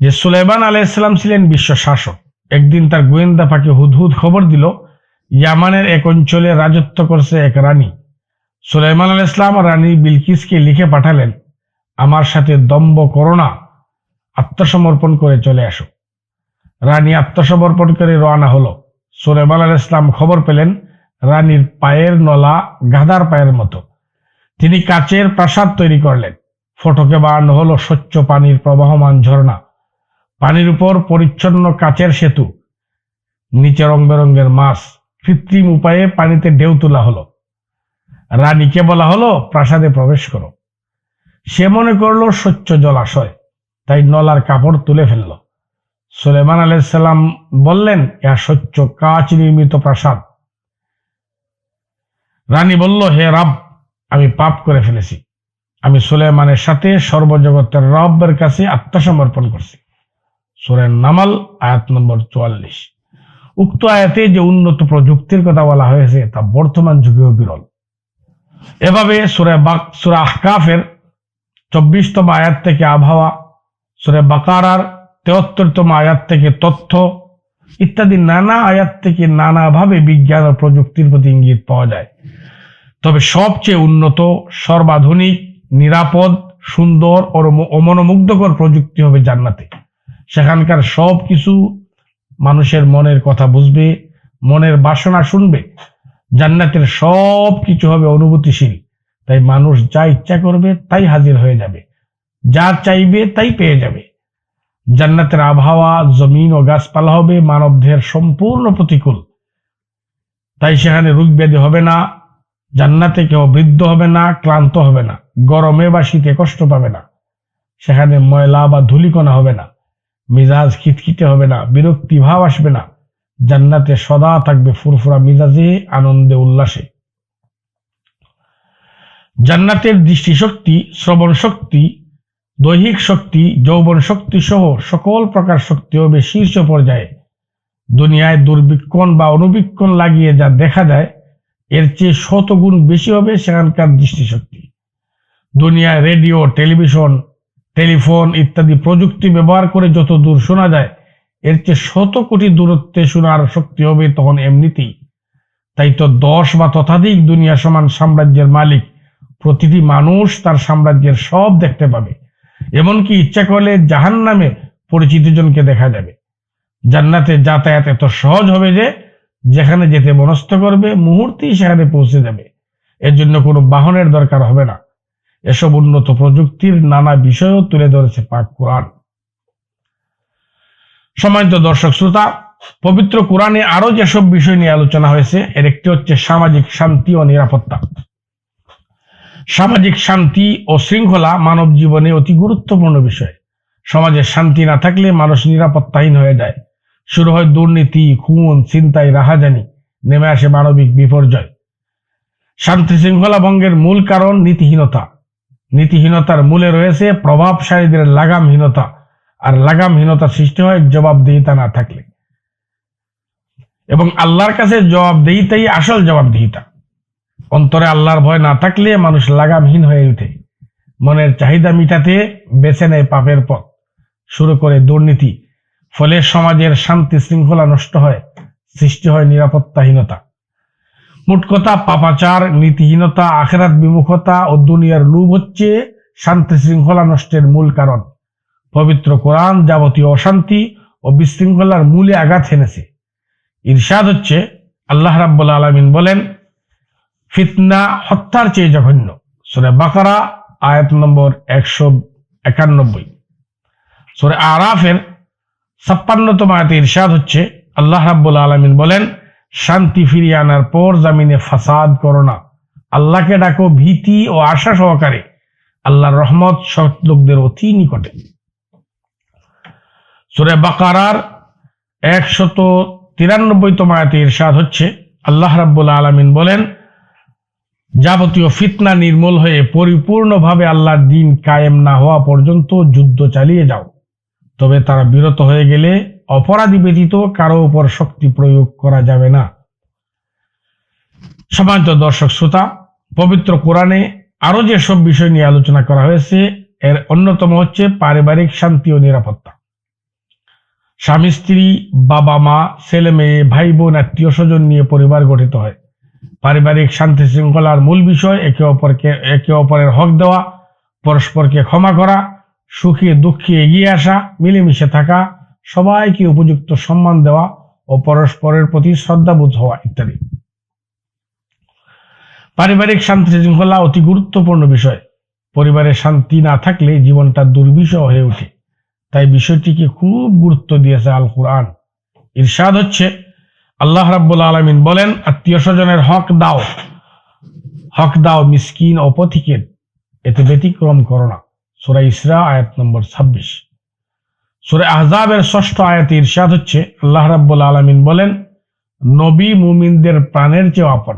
যে সুলাইমান আলাইহিস সালাম ছিলেন বিশ্ব শাসক। একদিন তার গোয়েন্দা পাখি হুদহুদ খবর দিল ইয়ামানের এক অঞ্চলে রাজত্ব করছে এক রানী। সুলাইমান আলাইহিস সালাম রানী বিলকিসকে লিখে পাঠালেন, আমার সাথে দম্ভ করো না, আত্মসমর্পণ করে চলে আসো। রানী আত্মসমর্পণ করে রওনা হলো। সুলাইমান আলাইহিস সালাম খবর পেলেন রানীর পায়ের নলা গাধার পায়ের মতো। তিনি কাচের প্রাসাদ তৈরি করলেন। ফটকে বানানো হলো স্বচ্ছ পানির প্রবাহমান ঝর্ণা। পানির উপর পরিচ্ছন্ন কাচের সেতু, নিচে রং বেরঙের মাছ। কৃত্রিম উপায়ে পানিতে ঢেউ তোলা হলো। রানীকে বলা হলো প্রাসাদে প্রবেশ করো। সে মনে করলো স্বচ্ছ জলাশয়, তাই নলার কাপড় তুলে ফেলল। সুলাইমান আলাইহিস সালাম বললেন, ইহা স্বচ্ছ কাচ নির্মিত প্রাসাদ। রানী বলল, হে রব, আমি পাপ করে ফেলেছি। আমি সুলাইমানের সাথে সর্বজগতের রবের কাছে আত্মসমর্পণ করছি। সূরা নামল আয়াত নম্বর 44। উক্ত আয়াতে যে উন্নত প্রযুক্তির কথা বলা হয়েছে তা বর্তমান যুগেও বিরল। এভাবে সূরা আহকাফের 24তম আয়াত থেকে আবহাওয়া, সূরা বাকারার 73তম আয়াত থেকে তথ্য ইত্যাদি নানা আয়াত থেকে নানাভাবে বিজ্ঞান ও প্রযুক্তির প্রতি ইঙ্গিত পাওয়া যায়। তবে সবচেয়ে উন্নত, সর্বাধুনিক, নিরাপদ, সুন্দর ও মনোমুগ্ধকর প্রযুক্তি হবে জান্নাতে। সেখানকার সব কিছু মানুষের মনের কথা বুঝবে, মনের বাসনা শুনবে। জান্নাতের সব কিছু হবে অনুভূতিশীল। তাই মানুষ যা ইচ্ছা করবে তাই হাজির হয়ে যাবে, যা চাইবে তাই পেয়ে যাবে। জান্নাতের আবহাওয়া, জমিন ও গাছপালা হবে মানবদেহের সম্পূর্ণ প্রতিকূল। তাই সেখানে রোগ ব্যাধি হবে না। জান্নাতে কেউ বৃদ্ধ হবে না, ক্লান্ত হবে না, গরমে বা শীতে কষ্ট পাবে না। সেখানে ময়লা বা ধূলিকণা হবে না, মিজাজ খিটখিটে হবে না, বিরক্তি ভাব আসবে না। জান্নাতে সদা থাকবে ফুরফুরা মিজাজে, আনন্দে, উল্লাসে। জান্নাতের দৃষ্টিশক্তি, শ্রবণ শক্তি, দৈহিক শক্তি, যৌবন শক্তি সহ সকল প্রকার শক্তি হবে শীর্ষ পর্যায়ে। দুনিয়ায় দূরবীক্ষণ বা অনুবীক্ষণ লাগিয়ে যা দেখা যায় এর চেয়ে 100 গুণ বেশি হবে সেখানকার দৃষ্টিশক্তি। দুনিয়ায় রেডিও, টেলিভিশন, টেলিফোন ইত্যাদি প্রযুক্তি ব্যবহার করে যত দূর শোনা যায় এর চেয়ে 100 কোটি দূরত্বে শোনার শক্তি হবে তখন এমনিতেই। তাই তো 10 বা ততোধিক দুনিয়া সমান সাম্রাজ্যের মালিক প্রতিটি মানুষ তার সাম্রাজ্যের সব দেখতে পাবে। এমনকি ইচ্ছা করলে জাহান্নামে পরিচিত জনকে দেখা যাবে। জান্নাতে যাতায়াত এত সহজ হবে যে যেখানে যেতে মনস্থ করবে মুহূর্তেই সেখানে পৌঁছে যাবে। এর জন্য কোনো বাহনের দরকার হবে না। এসব উন্নত প্রযুক্তির নানা বিষয়ও তুলে ধরেছে পাক কোরআন। সম্মানিত দর্শক শ্রোতা, পবিত্র কোরআনে আরো যেসব বিষয় নিয়ে আলোচনা হয়েছে এর একটি হচ্ছে সামাজিক শান্তি ও নিরাপত্তা। সামাজিক শান্তি ও শৃঙ্খলা মানব জীবনে অতি গুরুত্বপূর্ণ বিষয়। সমাজে শান্তি না থাকলে মানুষ নিরাপত্তাহীন হয়ে যায়। শুরু হয় দুর্নীতি, খুন, ছিনতাই, রাহাজানি, নেমে আসে মানবিক বিপর্যয়। শান্তি শৃঙ্খলা ভঙ্গের মূল কারণ নীতিহীনতা। নীতিহীনতার মূলে রয়েছে প্রভাবশালীদের লাগামহীনতা, আর লাগামহীনতা সৃষ্টি হয় জবাবদিহিতা না থাকলে। এবং আল্লাহর কাছে জবাবদিহিতাই আসল জবাবদিহিতা। অন্তরে আল্লাহর ভয় না থাকলে মানুষ লাগামহীন হয়ে ওঠে। মনের চাহিদা মিটাতে বেছে নেয় পাপের পথ, শুরু করে দুর্নীতি। ফলে সমাজের শান্তি শৃঙ্খলা নষ্ট হয়, সৃষ্টি হয় নিরাপত্তাহীনতা। মোট কথা, পাপাচার, নীতিহীনতা, আখিরাত বিমুখতা ও দুনিয়ার লোভ হচ্ছে শান্তি শৃঙ্খলা নষ্টের মূল কারণ। পবিত্র কোরআন যাবতীয় অশান্তি ও বিশৃঙ্খলার মূলে আঘাত হেনেছে। ইরশাদ হচ্ছে, আল্লাহ রাব্বুল আলামিন বলেন, ফিতনা হত্যার চেয়ে জঘন্য। সূরা বাকারা আয়াত নম্বর 191। সূরা আরাফের 56তম আয়াতে ইরশাদ হচ্ছে, আল্লাহ রাব্বুল আলামিন বলেন, শান্তি ফিরিয়ে আনার পর জমিনে ফাসাদ করো না, আল্লাহকে ডাকো ভীতি ও আশা সহকারে, আল্লাহর রহমত সৎ লোকদের অতি নিকটে। সূরা বাকারার 193তম আয়াতে ইরশাদ হচ্ছে, আল্লাহ রাব্বুল আলামিন বলেন, যাবতীয় ফিতনা নির্মূল হয়ে পরিপূর্ণভাবে আল্লাহর দ্বীন কায়েম না হওয়া পর্যন্ত যুদ্ধ চালিয়ে যাও। তবে তারা বিরত হয়ে গেলে অপরাধী ব্যতীত কারো উপর শক্তি প্রয়োগ করা যাবে না। সম্মানিত দর্শক শ্রোতা, পবিত্র কোরআনে আরো যেসব বিষয় নিয়ে আলোচনা করা হয়েছে, এর অন্যতম হচ্ছে পারিবারিক শান্তি ও নিরাপত্তা। স্বামী স্ত্রী, বাবা মা, ছেলে মেয়ে, ভাই বোন, আত্মীয় স্বজন নিয়ে পরিবার গঠিত হয়। পারিবারিক শান্তি শৃঙ্খলার মূল বিষয় একে অপরের হক দেওয়া, পরস্পরকে ক্ষমা করা, সুখে দুঃখে এগিয়ে আসা, মিলেমিশে থাকা, সবাইকে উপযুক্ত সম্মান দেওয়া ও পরস্পরের প্রতি শ্রদ্ধাবোধ হওয়া ইত্যাদি। পারিবারিক শান্তি শৃঙ্খলা অতি গুরুত্বপূর্ণ বিষয়। পরিবারের শান্তি না থাকলে জীবনটা দুর্বিষহ হয়ে ওঠে। তাই বিষয়টিকে খুব গুরুত্ব দিয়েছে আল কুরআন। ইরশাদ হচ্ছে, আল্লাহ রাব্বুল আলামিন বলেন, আত্মীয় স্বজনের হক দাও মিসকিন ও পথিকের, এতে ব্যতিক্রম করো না। সূরা ইসরা আয়াত নম্বর 26। সূরা আহজাবের 6ষ্ঠ আয়াতে ইরশাদ হচ্ছে, আল্লাহ রাব্বুল আলামিন বলেন, নবী মুমিনদের প্রাণের চেয়ে আপন,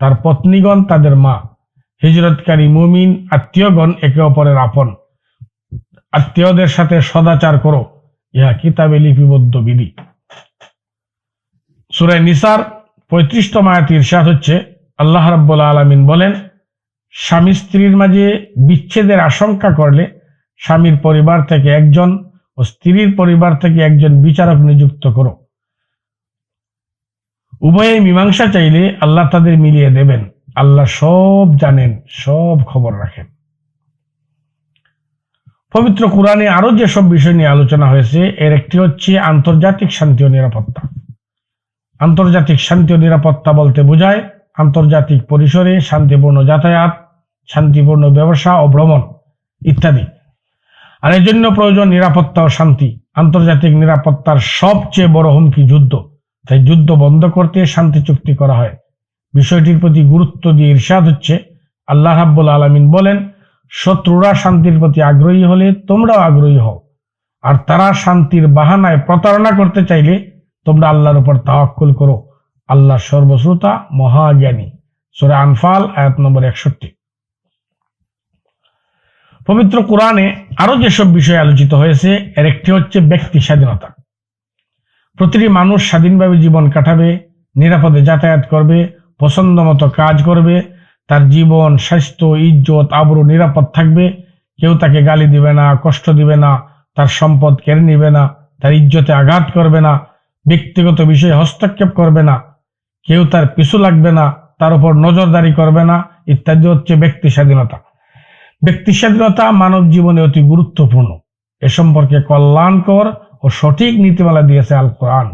তার পত্নীগণ তাদের মা, হিজরতকারী মুমিন আত্মীয়গণ একে অপরের আপন। আত্মীয়দের সাথে সদাচার করো, ইহা কিতাবে লিপিবদ্ধ বিধি। সূরা নিসার 35তম আয়াতে ইরশাদ হচ্ছে, আল্লাহ রাব্বুল আলামিন বলেন, স্বামী স্ত্রীর মাঝে বিচ্ছেদের আশঙ্কা করলে স্বামীর পরিবার থেকে একজন ও স্ত্রীর পরিবার থেকে একজন বিচারক নিযুক্ত করো। উভয়ে মীমাংসা চাইলে আল্লাহ তাদের মিলিয়ে দেবেন। আল্লাহ সব জানেন, সব খবর রাখেন। পবিত্র কোরআনে আরো যেসব বিষয় নিয়ে আলোচনা হয়েছে, এর একটি হচ্ছে আন্তর্জাতিক শান্তি ও নিরাপত্তা। আন্তর্জাতিক শান্তি ও নিরাপত্তা বলতে বোঝায় আন্তর্জাতিক পরিসরে শান্তিপূর্ণ যাতায়াত, শান্তিপূর্ণ ব্যবসা ও ভ্রমণ ইত্যাদি। আর এর জন্য প্রয়োজন নিরাপত্তা ও শান্তি। আন্তর্জাতিক নিরাপত্তার সবচেয়ে বড় হুমকি যুদ্ধ। তাই যুদ্ধ বন্ধ করতে শান্তি চুক্তি করা হয়। বিষয়টির প্রতি গুরুত্ব দিয়ে ইরশাদ হচ্ছে, আল্লাহ রাব্বুল আলামিন বলেন, শত্রুরা শান্তির প্রতি আগ্রহী হলে তোমরাও আগ্রহী হও, আর তারা শান্তির বাহানায় প্রতারণা করতে চাইলে তোমরা আল্লাহর উপর তাওয়াক্কুল করো। আল্লাহ সর্বশ্রোতা, মহাজ্ঞানী। সূরা আনফাল আয়াত নম্বর 61। পবিত্র কোরআনে আরো যেসব বিষয় আলোচিত হয়েছে, এর একটি হচ্ছে ব্যক্তি স্বাধীনতা। প্রতিটি মানুষ স্বাধীনভাবে জীবন কাটাবে, নিরাপদে যাতায়াত করবে, পছন্দ মতো কাজ করবে, তার জীবন, স্বাস্থ্য, ইজ্জত, আবরু নিরাপদ থাকবে। কেউ তাকে গালি দিবে না, কষ্ট দিবে না, তার সম্পদ কেড়ে নিবে না, তার ইজ্জতে আঘাত করবে না, ব্যক্তিগত বিষয়ে হস্তক্ষেপ করবে না, কেউ তার পিছু লাগবে না, তার উপর নজরদারি করবে না ইত্যাদি হচ্ছে ব্যক্তি স্বাধীনতা। ব্যক্তি স্বাধীনতা মানব জীবনে অতি গুরুত্বপূর্ণ। এ সম্পর্কে কল্যাণকর ও সঠিক নীতিমালা দিয়েছে আল কোরআন।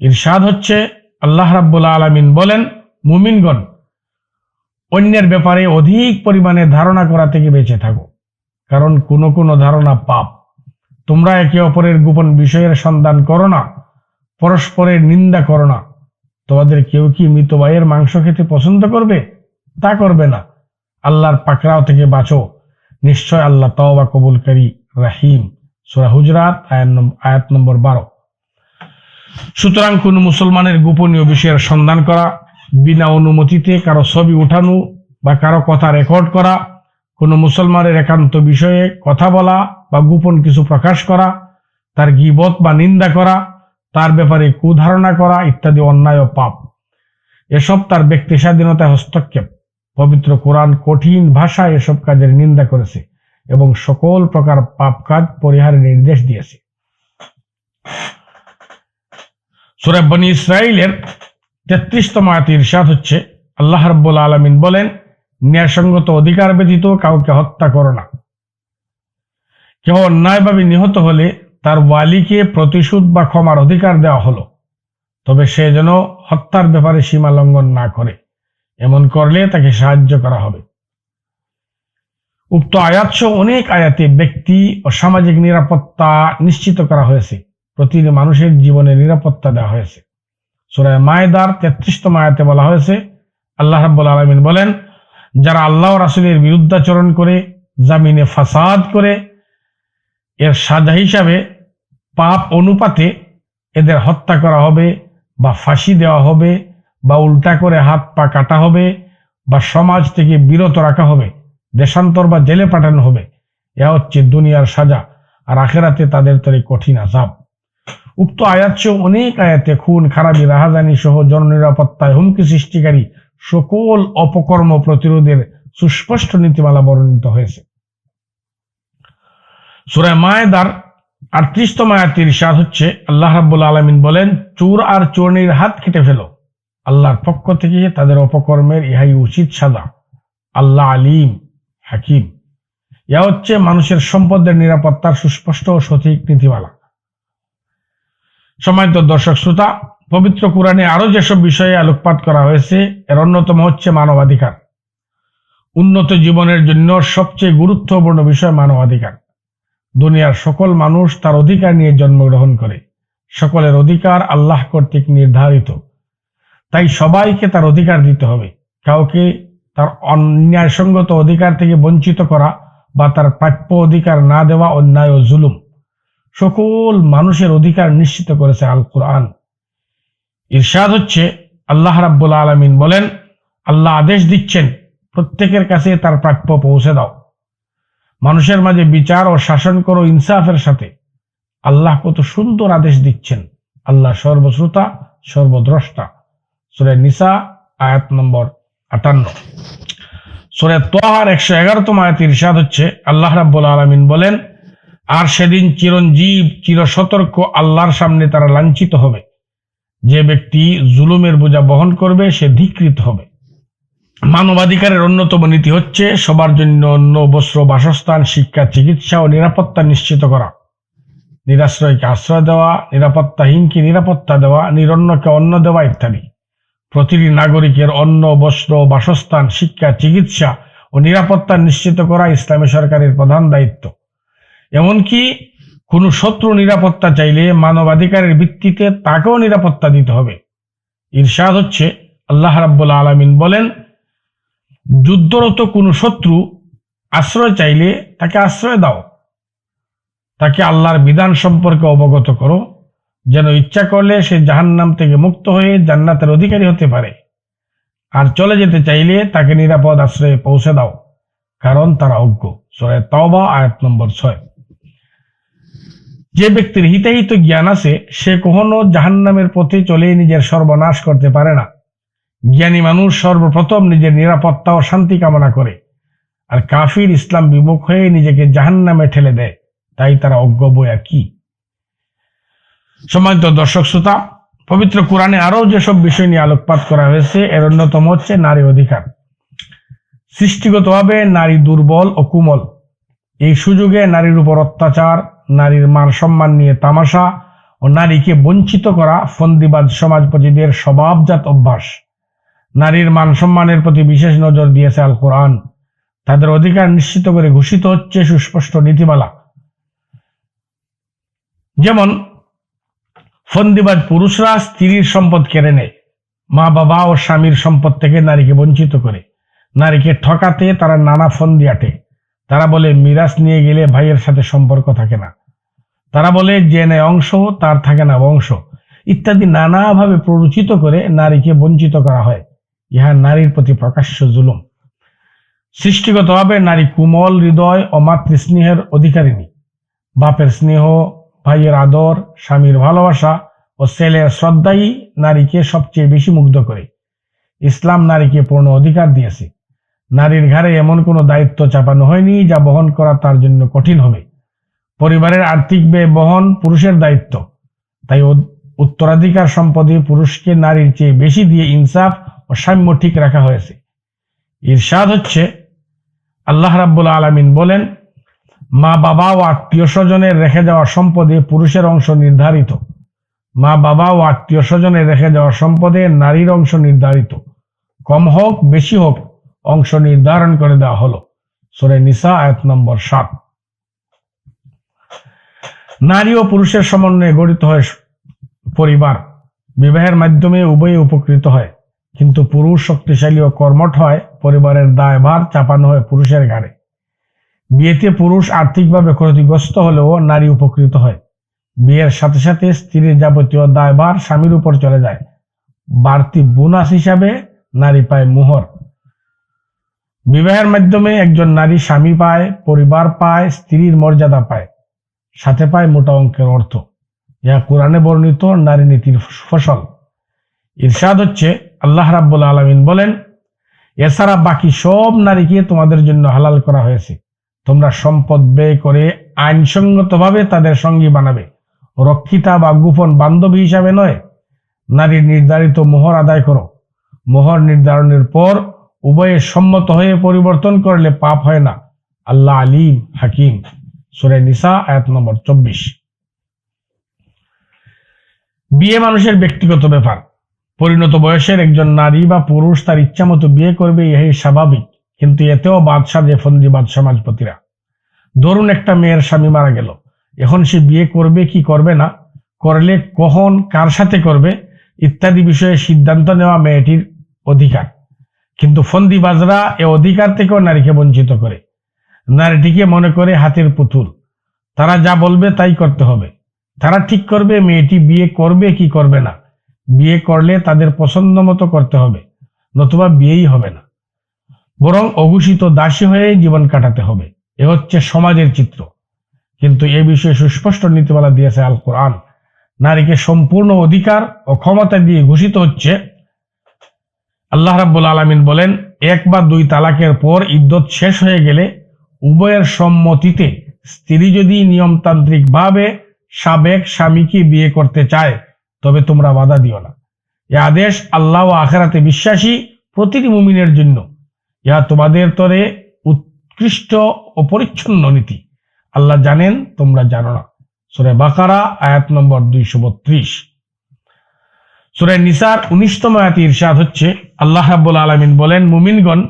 ইরশাদ হচ্ছে, আল্লাহ রাব্বুল আলামিন বলেন, মুমিনগণ, অন্যের ব্যাপারে অধিক পরিমাণে ধারণা করা থেকে বেঁচে থাকো, কারণ কোনো ধারণা পাপ। তোমরা একে অপরের গোপন বিষয়ের সন্ধান করো না, পরস্পরের নিন্দা করো না। তোমাদের কেউ কি মৃত ভাইয়ের মাংস খেতে পছন্দ করবে? তা করবে না। আল্লাহর পাকড়াও থেকে বাঁচো, নিশ্চয় আল্লাহ তওবা কবুলকারী, রাহিম। সূরা হুজরাত আয়াত নম্বর 12। সুতরাং কোন মুসলমানের গোপনীয় বিষয়ের সন্ধান করা, বিনা অনুমতিতে কারো ছবি উঠানো বা কারো কথা রেকর্ড করা, কোন মুসলমানের একান্ত বিষয়ে কথা বলা বা গোপন কিছু প্রকাশ করা, তার গীবত বা নিন্দা করা, তার ব্যাপারে কুধারণা করা ইত্যাদি অন্যায় ও পাপ। এসব তার ব্যক্তি স্বাধীনতায় হস্তক্ষেপ। পবিত্র কোরআন কঠিন ভাষায় এসব কাজের নিন্দা করেছে এবং সকল প্রকার পাপ কাজ পরিহারের নির্দেশ দিয়েছে। সূরা বনী ইসরাঈলের 33তম আয়াতে ইরশাদ হচ্ছে, আল্লাহ রাব্বুল আলামিন বলেন, ন্যায়সঙ্গত অধিকার ব্যতীত কাউকে হত্যা করো না। কেউ অন্যায়ভাবে নিহত হলে তার ওয়ালিকে প্রতিশোধ বা ক্ষমার অধিকার দেওয়া হলো, তবে সে যেন হত্যার ব্যাপারে সীমা লঙ্ঘন না করে। এমন করলে তাকে সাহায্য করা হবে। উক্ত আয়াত সহ অনেক আয়াতে ব্যক্তি ও সামাজিক নিরাপত্তা নিশ্চিত করা হয়েছে। প্রতিটি মানুষের জীবনে নিরাপত্তা দেওয়া হয়েছে। সূরা মায়েদার 33তম আয়াতে বলা হয়েছে, আল্লাহ রাব্বুল আলামিন বলেন, যারা আল্লাহ ও রাসূলের বিরুদ্ধাচরণ করে জামিনে ফাসাদ করে, এর সাজা হিসাবে পাপ অনুপাতে এদের হত্যা করা হবে বা ফাঁসি দেওয়া হবে বা উল্টা করে হাত পা কাটা হবে বা সমাজ থেকে বিরত রাখা হবে, দেশান্তর বা জেলে পাঠানো হবে। এ হচ্ছে দুনিয়ার সাজা, আর আখিরাতে তাদের তরে কঠিন আযাব। উক্ত আয়াত সহ অনেক আয়াতে খুন, খারাপি, রাহাজানি সহ জননিরাপত্তায় হুমকি সৃষ্টিকারী সকল অপকর্ম প্রতিরোধের সুস্পষ্ট নীতিমালা বর্ণিত হয়েছে। সূরা মায়েদার 38তম আয়াতে ইরশাদ হচ্ছে, আল্লাহ রাব্বুল আলামিন বলেন, চোর আর চোরনির হাত কেটে ফেলো। আল্লাহর পক্ষ থেকে তাদের অপকর্মের ইহাই উচিত সাজা। আল্লাহ আলিম হাকিম। ইহা হচ্ছে মানুষের সম্পদের নিরাপত্তার সুস্পষ্ট ও সঠিক নীতিমালা। সম্মানিত দর্শক শ্রোতা, পবিত্র কোরআনে আরো যেসব বিষয়ে আলোকপাত করা হয়েছে, এর অন্যতম হচ্ছে মানবাধিকার। উন্নত জীবনের জন্য সবচেয়ে গুরুত্বপূর্ণ বিষয় মানবাধিকার। দুনিয়ার সকল মানুষ তার অধিকার নিয়ে জন্মগ্রহণ করে। সকলের অধিকার আল্লাহ কর্তৃক নির্ধারিত, তাই সবাইকে তার অধিকার দিতে হবে। কাউকে তার অন্যায়সঙ্গত অধিকার থেকে বঞ্চিত করা বা তার প্রাপ্য অধিকার না দেওয়া অন্যায় ও জুলুম। সকল মানুষের অধিকার নিশ্চিত করেছে আল কুরআন। ইরশাদ হচ্ছে, আল্লাহ রাব্বুল আলামিন বলেন, আল্লাহ আদেশ দিচ্ছেন, প্রত্যেকের কাছে তার প্রাপ্য পৌঁছে দাও। মানুষের মাঝে বিচার ও শাসন করো ইনসাফের সাথে। আল্লাহ কত সুন্দর আদেশ দিচ্ছেন। আল্লাহ সর্বশ্রোতা, সর্বদ্রষ্টা। সূরা নিসা আয়াত নম্বর 58। সূরা তাহার 111তম আয়াতে ইরশাদ হচ্ছে, আল্লাহ রাব্বুল আলামিন বলেন, আর সেদিন চিরঞ্জীব, চিরসতর্ক আল্লাহর সামনে তারা লাঞ্ছিত হবে। যে ব্যক্তি জুলুমের বোঝা বহন করবে সে ধিক্কৃত হবে। মানবাধিকারের অন্যতম নীতি হচ্ছে সবার জন্য অন্ন, বস্ত্র, বাসস্থান, শিক্ষা, চিকিৎসা ও নিরাপত্তা নিশ্চিত করা। নিরাশ্রয়কে আশ্রয় দেওয়া, নিরাপত্তাহীনকে নিরাপত্তা দেওয়া, নিরন্নকে অন্ন দেওয়া ইত্যাদি। প্রতিটি নাগরিকের অন্ন, বস্ত্র, বাসস্থান, শিক্ষা, চিকিৎসা ও নিরাপত্তা নিশ্চিত করা ইসলামী সরকারের প্রধান দায়িত্ব। এমনকি কোনো শত্রু নিরাপত্তা চাইলে মানবাধিকারের ভিত্তিতে তাকেও নিরাপত্তা দিতে হবে। ইরশাদ হচ্ছে, আল্লাহ রাব্বুল আলামিন বলেন, যুদ্ধরত কোনো শত্রু আশ্রয় চাইলে তাকে আশ্রয় দাও। তাকে আল্লাহর বিধান সম্পর্কে অবগত করো, যেন ইচ্ছা করলে সে জাহান্নাম থেকে মুক্ত হয়ে জান্নাতের অধিকারী হতে পারে। আর চলে যেতে চাইলে তাকে নিরাপদ আশ্রয়ে পৌঁছে দাও, কারণ তারা অজ্ঞ। সূরা তাওবা আয়াত নম্বর 6। যে ব্যক্তির হিতাহিত জ্ঞান আছে সে কখনো জাহান্নামের পথে চলে নিজের সর্বনাশ করতে পারে না। জ্ঞানী মানুষ সর্বপ্রথম নিজের নিরাপত্তা ও শান্তি কামনা করে, আর কাফির ইসলাম বিমুখ হয়ে নিজেকে জাহান্নামে ঠেলে দেয়। তাই তারা অজ্ঞ বয়া কি। সম্মানিত দর্শক শ্রোতা, পবিত্র কোরআনে আরো যেসব বিষয় নিয়ে আলোকপাত করা হয়েছে, এর অন্যতম হচ্ছে নারী অধিকার। সৃষ্টিগতভাবে নারী দুর্বল ও কোমল। এই সুযোগে নারীর উপর অত্যাচার, নারীর মান সম্মান নিয়ে তামাশা ও নারীকে বঞ্চিত করা ফন্দিবাজ সমাজপতিদের স্বভাবজাত অভ্যাস। নারীর মান সম্মানের প্রতি বিশেষ নজর দিয়েছে আল কোরআন। তাদের অধিকার নিশ্চিত করে ঘোষিত হচ্ছে সুস্পষ্ট নীতিমালা। যেমন ফন্দিবাজ পুরুষরা স্ত্রীর সম্পদ কেড়ে নেয়, মা বাবা ও স্বামীর সম্পদ থেকে নারীকে বঞ্চিত করে। নারীকে ঠকাতে তারা নানা ফন্দি আটে। তারা বলে মিরাজ নিয়ে গেলে ভাইয়ের সাথে সম্পর্ক থাকে না। তারা বলে যে নেয় অংশ তার থাকে না বংশ ইত্যাদি নানাভাবে প্ররোচিত করে নারীকে বঞ্চিত করা হয়। ইহা নারীর প্রতি প্রকাশ্য জুলুম। সৃষ্টিগতভাবে নারী কোমল হৃদয় ও মাতৃস্নেহের অধিকারিণী। বাপের স্নেহ, ভাইয়ের আদর, স্বামীর ভালোবাসা ও ছেলের শ্রদ্ধাই নারীকে সবচেয়ে বেশি মুগ্ধ করে। ইসলাম নারীকে পূর্ণ অধিকার দিয়েছে। নারীর ঘাড়ে এমন কোনো দায়িত্ব চাপানো হয়নি যা বহন করা তার জন্য কঠিন হবে। পরিবারের আর্থিক ব্যয় বহন পুরুষের দায়িত্ব, তাই উত্তরাধিকার সম্পদে পুরুষকে নারীর চেয়ে বেশি দিয়ে ইনসাফ ও সাম্য ঠিক রাখা হয়েছে। ইরশাদ হচ্ছে, আল্লাহ রাব্বুল আলামিন বলেন, মা বাবা ও আত্মীয় স্বজনের রেখে যাওয়া সম্পদে পুরুষের অংশ নির্ধারিত, মা বাবা ও আত্মীয় স্বজনের রেখে যাওয়া সম্পদে নারীর অংশ নির্ধারিত, কম হোক বেশি হোক অংশ নির্ধারণ করে দেওয়া হলো। সূরা নিসা আয়াত নম্বর 7। নারী ও পুরুষের সমন্বয়ে গঠিত হয় পরিবার। বিবাহের মাধ্যমে উভয়ে উপকৃত হয়, কিন্তু পুরুষ শক্তিশালী ও কর্মঠ হয় পরিবারের দায়ভার চাপানো হয় পুরুষের ঘাড়ে। বিয়েতে পুরুষ আর্থিকভাবে ক্ষতিগ্রস্ত হলেও নারী উপকৃত হয়। বিয়ের সাথে সাথে স্ত্রীর যাবতীয় দায়ভার স্বামীর উপর চলে যায়। বাড়তি বোনাস হিসাবে নারী পায় মোহর। বিবাহের মাধ্যমে একজন নারী স্বামী পায়, পরিবার পায়, স্ত্রীর মর্যাদা পায়, সাথে পায় মোটা অঙ্কের অর্থ। ইহা কোরআনে বর্ণিত নারী নীতির ফসল। ইরশাদ হচ্ছে, আল্লাহ রাব্বুল আলামিন বলেন, এছাড়া বাকি সব নারীকে তোমাদের জন্য হালাল করা হয়েছে। তোমরা সম্পদ ব্যয় করে আইনসঙ্গতভাবে তাদের সঙ্গী বানাবে, রক্ষিতা বা গোপন বান্ধবী হিসাবে নয়। নারীর নির্ধারিত মোহর আদায় করো। মোহর নির্ধারণের পর উভয়ে সম্মত হয়ে পরিবর্তন করলে পাপ হয় না। আল্লাহ আলিম হাকিম। সূরা নিসা আয়াত নম্বর 24। বিয়ে মানুষের ব্যক্তিগত ব্যাপার। পরিণত বয়সের একজন নারী বা পুরুষ তার ইচ্ছা মতো বিয়ে করবে, ইহাই স্বাভাবিক, কিন্তু এতেও বাদশা যে ফন্দিবাদ সমাজপতিরা। ধরুন একটা মেয়ের স্বামী মারা গেল, এখন সে বিয়ে করবে কি করবে না, করলে কখন কার সাথে করবে ইত্যাদি বিষয়ে সিদ্ধান্ত নেওয়া মেয়েটির অধিকার, কিন্তু ফন্দিবাজরা এ অধিকার থেকেও নারীকে বঞ্চিত করে। নারীটিকে মনে করে হাতের পুতুল, তারা যা বলবে তাই করতে হবে। তারা ঠিক করবে মেয়েটি বিয়ে করবে কি করবে না। বিয়ে করলে তাদের পছন্দ মতো করতে হবে, নতুবা বিয়েই হবে না, বরং অঘোষিত দাসী হয়ে জীবন কাটাতে হবে। এ হচ্ছে সমাজের চিত্র। কিন্তু এ বিষয়ে সুস্পষ্ট নীতিমালা দিয়েছে আল কোরআন। নারীকে সম্পূর্ণ অধিকার ও ক্ষমতা দিয়ে ঘোষিত হচ্ছে। আল্লাহ রাব্বুল আলামিন বলেন, 1 বা 2 তালাকের পর ইদ্যত শেষ হয়ে গেলে উভয়ের সম্মতিতে স্ত্রী যদি নিয়মতান্ত্রিক ভাবে সাবেক স্বামীকে বিয়ে করতে চায় তবে তোমরা বাধা দিও না। এ আদেশ আল্লাহ ও আখিরাতে বিশ্বাসী প্রতিটি মুমিনের জন্য। ইহা তোমাদের তরে উৎকৃষ্ট ও পরিচ্ছন্ন নীতি। আল্লাহ জানেন, তোমরা জানো না। সূরা বাকারা আয়াত নম্বর 232। সূরা নিসার 19তম আয়াতে ইরশাদ হচ্ছে, আল্লাহ রাব্বুল আলামিন বলেন, মুমিনগণ,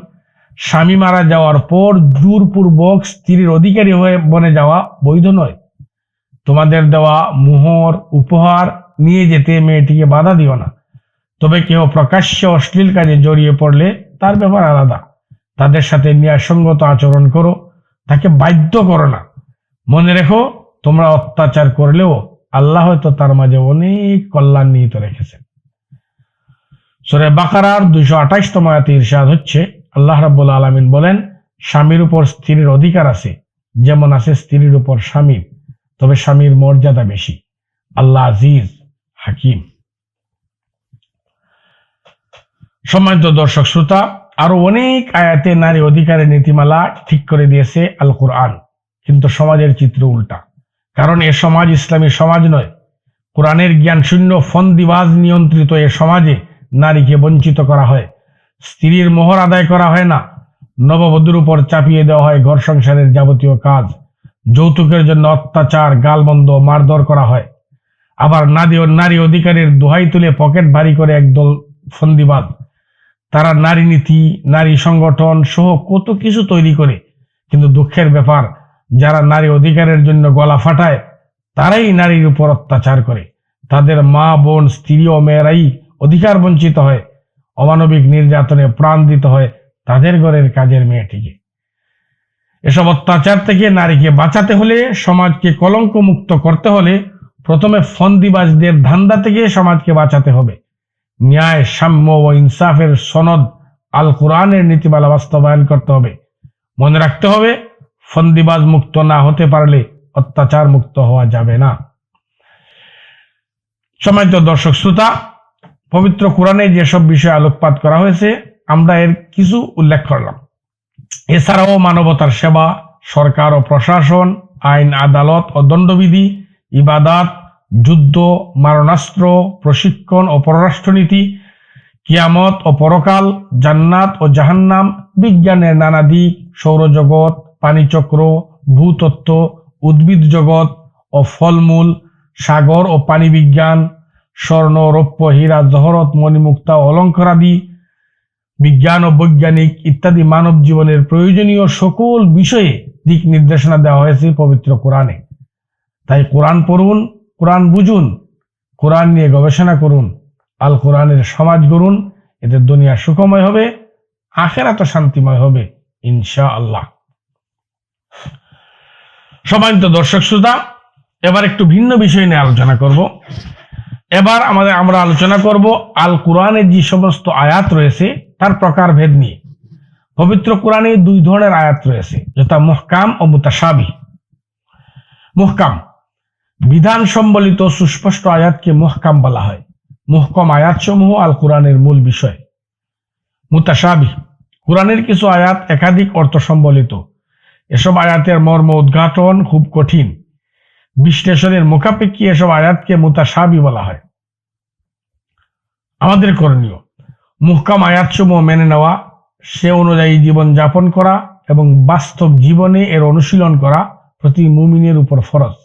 স্বামী মারা যাওয়ার পর জোরপূর্বক স্ত্রীর অধিকারী হয়ে বনে যাওয়া বৈধ নয়। তোমাদের দেওয়া মোহর উপহার নিয়ে যেতে মেয়েটিকে বাধা দিও না। তবে কেউ প্রকাশ্যে অশ্লীল কাজে জড়িয়ে পড়লে তার ব্যাপার আলাদা। তাদের সাথে ন্যায়সঙ্গত আচরণ করো, তাকে বাধ্য করো না। মনে রেখো, তোমরা অত্যাচার করলেও আল্লাহ হয়তো তার মাঝে অনেক কল্যাণ নিহিত রেখেছেন। সূরা বাকারার 228তম আয়াতে ইরশাদ হচ্ছে, আল্লাহ রাব্বুল আলামিন বলেন, স্বামীর উপর স্ত্রীর অধিকার আছে যেমন আছে স্ত্রীর উপর স্বামীর, তবে স্বামীর মর্যাদা বেশি। আল্লাহ আজিজ হাকিম। সম্মানিত দর্শক শ্রোতা, আরো অনেক আয়াতে নারী অধিকারের নীতিমালা ঠিক করে দিয়েছে আল কোরআন, কিন্তু সমাজের চিত্র উল্টা। কারণ এ সমাজ ইসলামী সমাজ নয়। কোরআনের জ্ঞান শূন্য ফন্দিবাজ নিয়ন্ত্রিত এ সমাজে নারীকে বঞ্চিত করা হয়, স্ত্রীর মোহর আদায় করা হয় না, নববধূর উপর চাপিয়ে দেওয়া হয় ঘর সংসারের যাবতীয় কাজ, যৌতুকের জন্য অত্যাচার, গালমন্দ, মারধর করা হয়। আবার নারী অধিকারের দোহাই তুলে পকেট ভারী করে একদল ফন্দিবাজ, তারা নারী নীতি, নারী সংগঠন সহ কত কিছু তৈরি করে, কিন্তু দুঃখের ব্যাপার, যারা নারী অধিকারের জন্য গলা ফাটায় তারাই নারীর উপর অত্যাচার করে। তাদের মা, বোন, স্ত্রী ও মেয়েরাই অধিকার বঞ্চিত হয়, অমানবিক নির্যাতনে প্রাণ দিতে হয় তাদের ঘরের কাজের মেয়েটিকে। এসব অত্যাচার থেকে নারীকে বাঁচাতে হলে, সমাজকে কলঙ্ক মুক্ত করতে হলে প্রথমে ফন্দিবাজদের ধান্দা থেকে সমাজকে বাঁচাতে হবে। ন্যায়, সাম্য ও ইনসাফের সনদ আল কোরআনের নীতিমালা বাস্তবায়ন করতে হবে। মনে রাখতে হবে, ফন্দিবাজ মুক্ত না হতে পারলে অত্যাচার মুক্ত হওয়া যাবে না। সম্মানিত দর্শক শ্রোতা, পবিত্র কোরআনে যেসব বিষয়ে আলোকপাত করা হয়েছে আমরা এর কিছু উল্লেখ করলাম। এছাড়াও মানবতার সেবা, সরকার ও প্রশাসন, আইন আদালত ও দণ্ডবিধি, ইবাদাত, যুদ্ধ, মারণাস্ত্র, প্রশিক্ষণ ও পররাষ্ট্রনীতি, কিয়ামত ও পরকাল, জান্নাত ও জাহান্নাম, বিজ্ঞানের নানা দিক, সৌরজগৎ, পানিচক্র, ভূতত্ত্ব, উদ্ভিদ জগৎ ও ফলমূল, সাগর ও পানি বিজ্ঞান, স্বর্ণ, রৌপ্য, হীরা, জহরত, মণিমুক্তা ও অলঙ্কারাদি, বিজ্ঞান ও বৈজ্ঞানিক ইত্যাদি মানব জীবনের প্রয়োজনীয় সকল বিষয়ে দিক নির্দেশনা দেওয়া হয়েছে পবিত্র কোরআনে। তাই কোরআন পড়ুন, কোরআন বুঝুন, কোরআন নিয়ে গবেষণা করুন, আল কোরআনের সমাজ গড়ুন। এতে দুনিয়া সুখময় হবে, আখিরাত শান্তিময় হবে ইনশাআল্লাহ। সম্মানিত দর্শক শ্রোতা, এবার একটু ভিন্ন বিষয় নিয়ে আলোচনা করব। এবার আমরা আলোচনা করব আল কোরআনের যে সমস্ত আয়াত রয়েছে তার প্রকারভেদ নিয়ে। পবিত্র কোরআনে দুই ধরনের আয়াত রয়েছে, যথা মুহকাম ও মুতাশাবিহ। মুহকাম বিধান সম্বলিত সুস্পষ্ট আয়াতকে মুহকাম বলা হয়। মুহকাম আয়াতসমূহ আল কোরআনের মূল বিষয়। মুতাশাবিহ কোরআনের কিছু আয়াত একাধিক অর্থ সম্বলিত। এসব আয়াতের মর্ম উদ্ঘাটন খুব কঠিন। বিশ্লেষণের মুখাপেক্ষী এসব আয়াতকে মুতাশাবিহ বলা হয়। আমাদের করণীয় মুহকাম আয়াতসমূহ মেনে নেওয়া, সে অনুযায়ী জীবন যাপন করা এবং বাস্তব জীবনে এর অনুশীলন করা প্রতি মুমিনের উপর ফরজ।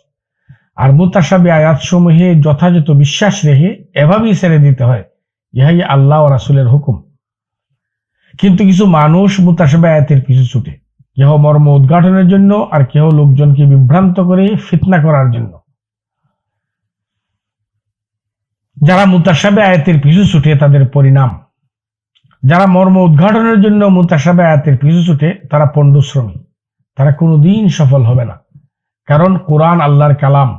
আর মুতাশাবিহ আয়াতসমূহে যথাযথ বিশ্বাস রেখে এভাবেই ছেড়ে দিতে হয়, ইহাই আল্লাহ ও রাসূলের হুকুম। কিন্তু কিছু মানুষ মুতাশাবিহ আয়াতের পিছু ছুটে, কেহ মর্ম উদ্ঘাটনের জন্য আর কেহ লোকজনকে বিভ্রান্ত করে ফিতনা করার জন্য। যারা মুতাশাবিহ আয়াতের পিছু ছুটে তাদের পরিণাম, যারা মর্ম উদ্ঘাটনের জন্য মুতাশাবিহ আয়াতের পিছু ছুটে তারা পণ্ডশ্রমী, তারা কোনোদিন সফল হবে না। কারণ কোরআন আল্লাহর কালাম,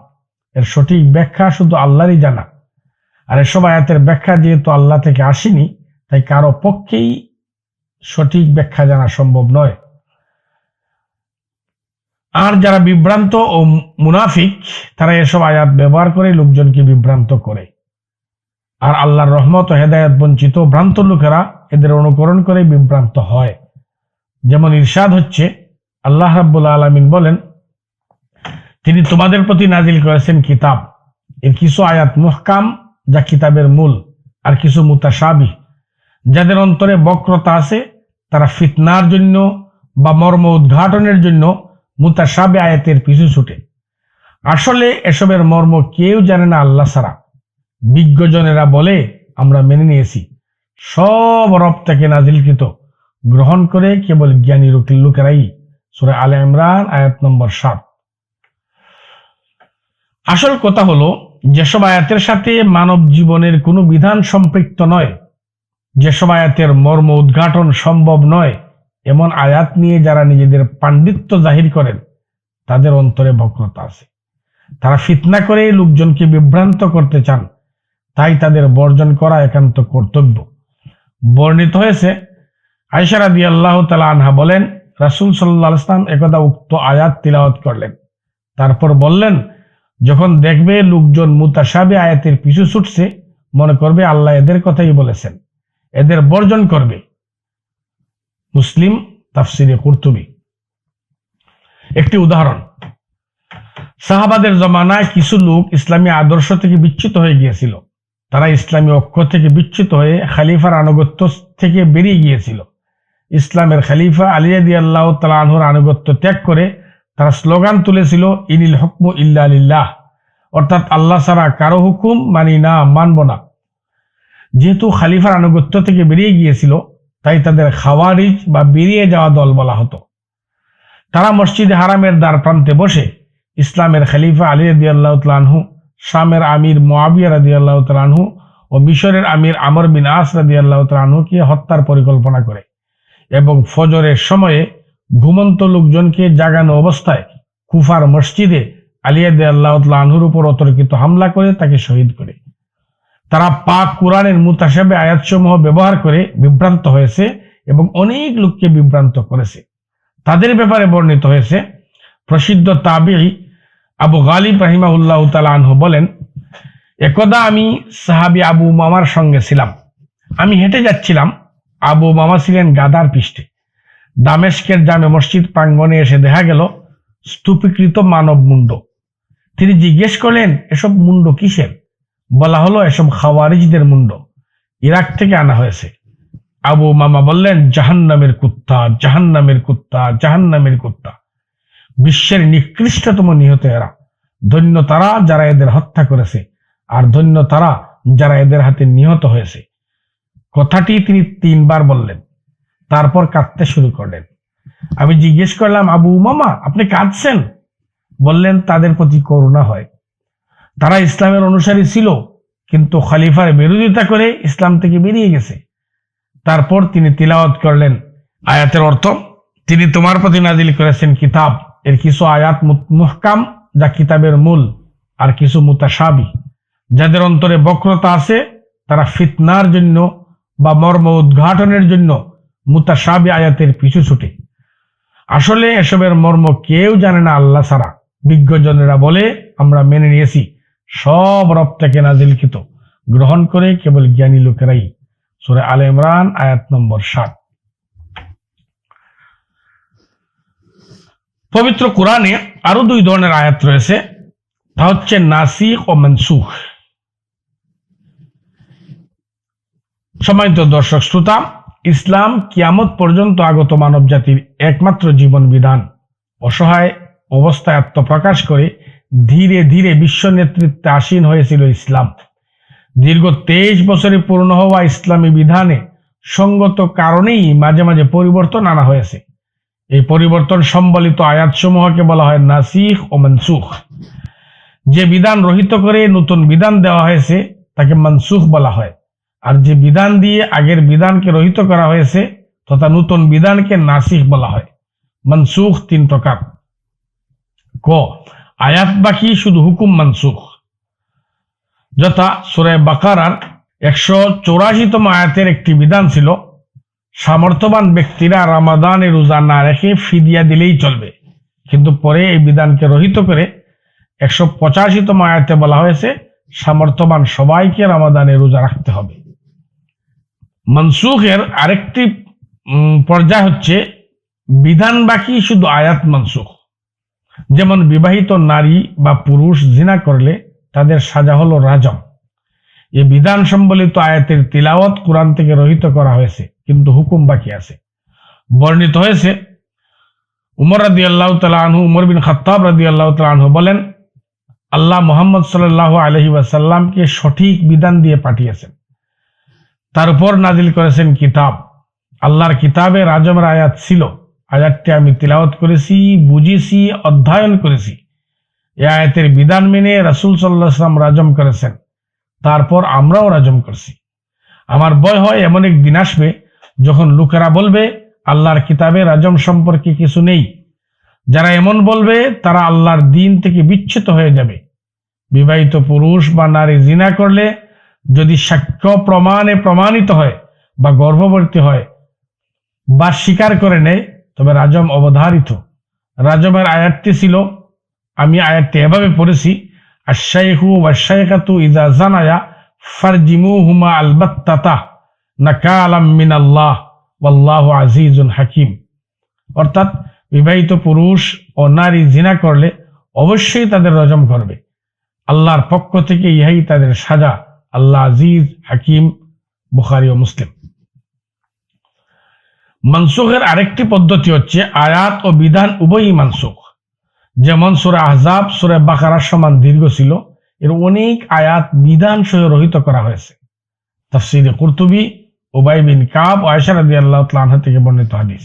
এর সঠিক ব্যাখ্যা শুধু আল্লাহরই জানা। আর এসব আয়াতের ব্যাখ্যা যেহেতু আল্লাহ থেকে আসেনি, তাই কারো পক্ষেই সঠিক ব্যাখ্যা জানা সম্ভব নয়। আর যারা বিভ্রান্ত ও মুনাফিক, তারা এসব আয়াত ব্যবহার করে লোকজনকে বিভ্রান্ত করে। আর আল্লাহর রহমত ও হেদায়েত বঞ্চিত ভ্রান্ত লোকেরা এদের অনুকরণ করে বিভ্রান্ত হয়। যেমন ইরশাদ হচ্ছে, আল্লাহ রাব্বুল আলামিন বলেন, তিনি তোমাদের প্রতি নাজিল করেছেন কিতাব। এর কিছু আয়াত মুহকাম, যা কিতাবের মূল, আর কিছু মুতাশাবিহ, যাদের অন্তরে বক্রতা আছে। তারা ফিতনার জন্য বা মর্ম উদ্ঘাটনের জন্য মুতাশাবিহ আয়াতের পিছু ছুটে। আসলে এসবের মর্ম কেউ জানে না আল্লাহ ছাড়া। বিজ্ঞজনেরা বলে, আমরা মেনে নিয়েছি, সব রব থেকে নাজিলকৃত, গ্রহণ করে কেবল জ্ঞানী লোকেরাই। সূরা আলে ইমরান আয়াত নম্বর 7। আসল কথা হলো, যেসব আয়াতের সাথে মানব জীবনের কোনো বিধান সম্পৃক্ত নয়, যেসব আয়াতের মর্ম উদ্ঘাটন সম্ভব নয়, এমন আয়াত নিয়ে যারা নিজেদের পাণ্ডিত্য জাহির করেন, তাদের অন্তরে বক্রতা আছে। তারা ফিতনা করে লোকজনকে বিভ্রান্ত করতে চান, তাই তাদের বর্জন করা একান্ত কর্তব্য। বর্ণিত হয়েছে, আয়েশা রাদিয়াল্লাহু তাআলা আনহা বলেন, রাসূল সাল্লাল্লাহু আলাইহি ওয়াসাল্লাম একদা উক্ত আয়াত তিলাওয়াত করলেন। তারপর বললেন, যখন দেখবে লোকজন মুতাশাবিহ আয়াতের পিছু ছুটছে, মনে করবে আল্লাহ এদের কথাই বলেছেন, এদের বর্জন করবে। মুসলিম তাফসিরে কুরতুবী। একটি উদাহরণ, সাহাবাদের জমানায় কিছু লোক ইসলামী আদর্শ থেকে বিচ্যুত হয়ে গিয়েছিল। তারা ইসলামী অক্ষ থেকে বিচ্যুত হয়ে খলিফার আনুগত্য থেকে বেরিয়ে গিয়েছিল। ইসলামের খলিফা আলী রাদিয়াল্লাহু তাআলা আনহুর আনুগত্য ত্যাগ করে তারা স্লোগান তুলেছিল, ইনিল হুকমু ইল্লা লিল্লাহ, অর্থাৎ আল্লাহ ছাড়া কারো হুকুম মানি না, মানব না। যেহেতু খলিফার আনুগত্য থেকে বেরিয়ে গিয়েছিল, তাই তাদের খাওয়ারিজ বা বেরিয়ে যাওয়া দল বলা হতো। তারা মসজিদে হারামের দ্বার প্রান্তে বসে ইসলামের খলিফা আলী রাদিয়াল্লাহু তাআলা আনহু, শামের আমির মুআবিয়া রাদিয়াল্লাহু তাআলা আনহু ও মিশরের আমির আমর বিন আস রাদিয়াল্লাহু তাআলা আনহুকে হত্যার পরিকল্পনা করে এবং ফজরের সময়ে ঘুমন্ত লোকজনকে জাগানো অবস্থায় কুফার মসজিদে আলী রাদিয়াল্লাহু তাআলা আনহুর উপর অতর্কিত হামলা করে তাকে শহীদ করে। তারা পাক কোরআনের মুতাশাবিহ আয়াতসমূহ ব্যবহার করে বিভ্রান্ত হয়েছে এবং অনেক লোককে বিভ্রান্ত করেছে। তাদের ব্যাপারে বর্ণিত হয়েছে, প্রসিদ্ধ তাবিঈ আবু গালিব রাহিমাহুল্লাহু তাআলা আনহু বলেন, একদা আমি সাহাবী আবু উমামার সঙ্গে ছিলাম। আমি হেঁটে যাচ্ছিলাম, আবু উমামা ছিলেন গাদার পৃষ্ঠে। দামেস্কের জামে মসজিদ প্রাঙ্গণে এসে দেখা গেল স্তূপীকৃত মানব মুন্ড। তিনি জিজ্ঞেস করলেন, এসব মুন্ড কিসের? বলা হলো, এসব খাওয়ারিজদের মুন্ড, ইরাক থেকে আনা হয়েছে। আবু উমামা বললেন, জাহান্নামের কুত্তা, জাহান্নামের কুত্তা, জাহান্নামের কুত্তা। বিশ্বের নিকৃষ্টতম নিহত এরা। ধন্য তারা যারা এদের হত্যা করেছে, আর ধন্য তারা যারা এদের হাতে নিহত হয়েছে। কথাটি তিনি 3 বার বললেন, তারপর কাঁদতে শুরু করলেন। আমি জিজ্ঞেস করলাম, আবু উমামা, আপনি কাঁদছেন? বললেন, তাদের প্রতি করুণা হয়। তারা ইসলামের অনুসারী ছিল, কিন্তু খলিফার বিরোধিতা করে ইসলাম থেকে বেরিয়ে গেছে। তারপর তিনি তিলাওয়াত করলেন আয়াতের অর্থ। তিনি তোমার প্রতি নাজিল করেছেন কিতাব, এর কিছু আয়াত মুহকাম যা কিতাবের মূল, আর কিছু মুতাশাবি যাদের অন্তরে বক্রতা আছে। তারা ফিতনার জন্য বা মর্ম উদ্ঘাটনের জন্য মুতাশাবি আয়াতের পিছু ছুটে। আসলে এসবের মর্ম কেউ জানে না আল্লাহ ছাড়া। বিজ্ঞজনেরা বলে, আমরা মেনে নিয়েছি সব রব থেকে নাজিলকৃত, গ্রহণ করে কেবল জ্ঞানী লোকেরাই। সূরা আলে ইমরান আয়াত নম্বর 7। পবিত্র কোরআনে আরো 2 ধরনের আয়াত রয়েছে, তা হচ্ছে নাসিখ ও মনসুখ। সম্মানিত দর্শক শ্রোতা, ইসলাম কিয়ামত পর্যন্ত আগত মানব জাতির একমাত্র জীবন বিধান। অসহায় অবস্থায় আত্মপ্রকাশ করে ধীরে ধীরে বিশ্ব নেতৃত্বে আসীন হয়েছিল ইসলাম। দীর্ঘ 23 বছরে পূর্ণ হওয়া ইসলামী বিধানে সঙ্গত কারণেই মাঝে মাঝে পরিবর্তন আনা হয়েছে। এই পরিবর্তন সম্বলিত আয়াতসমূহকে বলা হয় নাসিখ ও মনসুখ। যে বিধান রহিত করে নতুন বিধান দেওয়া হয়েছে তাকে মনসুখ বলা হয়, আর যে বিধান দিয়ে আগের বিধানকে রহিত করা হয়েছে তথা নতুন বিধানকে নাসিখ বলা হয়। মনসুখ 3 প্রকার। ক, আয়াত বাকি শুধু হুকুম মনসুখ, যথা সূরা বাকারার 184তম আয়াতের একটি বিধান ছিল, সামর্থ্যবান ব্যক্তিরা রমাদানে রোজা না রেখে ফিদিয়া দিলেই চলবে। কিন্তু পরে এই বিধানকে রহিত করে 185তম আয়াতে বলা হয়েছে, সামর্থ্যবান সবাইকে রমাদানে রোজা রাখতে হবে। মনসুখের আরেকটি পর্যায় হচ্ছে বিধান বাকি শুধু আয়াত মনসুখ। যেমন বিবাহিত নারী বা পুরুষ জিনা করলে তাদের সাজা হলো রাজম। এই বিধান সম্বলিত আয়াতের তিলাওয়াত কোরআন থেকে রহিত করা হয়েছে, কিন্তু হুকুম বাকি আছে। বর্ণিত হয়েছে, উমর রাদিয়াল্লাহু তাআলা আনহু, উমর বিন খাত্তাব রাদিয়াল্লাহু তাআলা আনহু বলেন, আল্লাহ মুহাম্মদ সাল্লাল্লাহু আলাইহি ওয়াসাল্লামকে সঠিক বিধান দিয়ে পাঠিয়েছেন। তার উপর নাজিল করেছেন কিতাব। আল্লাহর কিতাবে রাজমের আয়াত ছিল। আয়াতটি আমি তিলাওয়াত করেছি, বুঝেছি, অধ্যয়ন করেছি। এই আয়াতের বিধান মেনে রাসূল সাল্লাল্লাহু আলাইহি ওয়াসাল্লাম রাজম করেছেন, তারপর আমরাও রাজম করছি। আমার ভয় হয় এমন এক দিন আসবে যখন লোকেরা বলবে আল্লাহর কিতাবে রাজম সম্পর্কে কিছু নেই। যারা এমন বলবে তারা আল্লাহর দ্বীন থেকে বিচ্যুত হয়ে যাবে। বিবাহিত পুরুষ বা নারী জিনা করলে যদি সাক্ষ্য প্রমাণে প্রমাণিত হয় বা গর্ভবতী হয় বা স্বীকার করে নেয় তবে রাজম অবধারিত। রাজমের আয়াতটি ছিল, আমি আয়াতটি এভাবে পড়েছি, আশ-শাইখু ওয়াশ-শাইখাতু ইযা জানায়া ফারজিমুহুমা আলবাত্তাতা নাকালাম মিনাল্লাহ ওয়াল্লাহু আজিজুন হাকিম। অর্থাৎ বিবাহিত পুরুষ ও নারী জিনা করলে অবশ্যই তাদের রজম করবে, আল্লাহর পক্ষ থেকে ইহাই তাদের সাজা, আল্লাহ আজিজ হাকিম। বুখারী ও মুসলিম। মনসুখের আরেকটি পদ্ধতি হচ্ছে আয়াত ও বিধান উভয়ই মনসুখ। যেমন সূরা আহজাব সূরা বাকারার সমান দীর্ঘ ছিল, এর অনেক আয়াত বিধান সহ রহিত করা হয়েছে। তাফসীরে কুরতুবী, উবাই বিন কাব ও আয়েশা রাদিয়াল্লাহু তাআলা আনহা থেকে বর্ণিত হাদিস।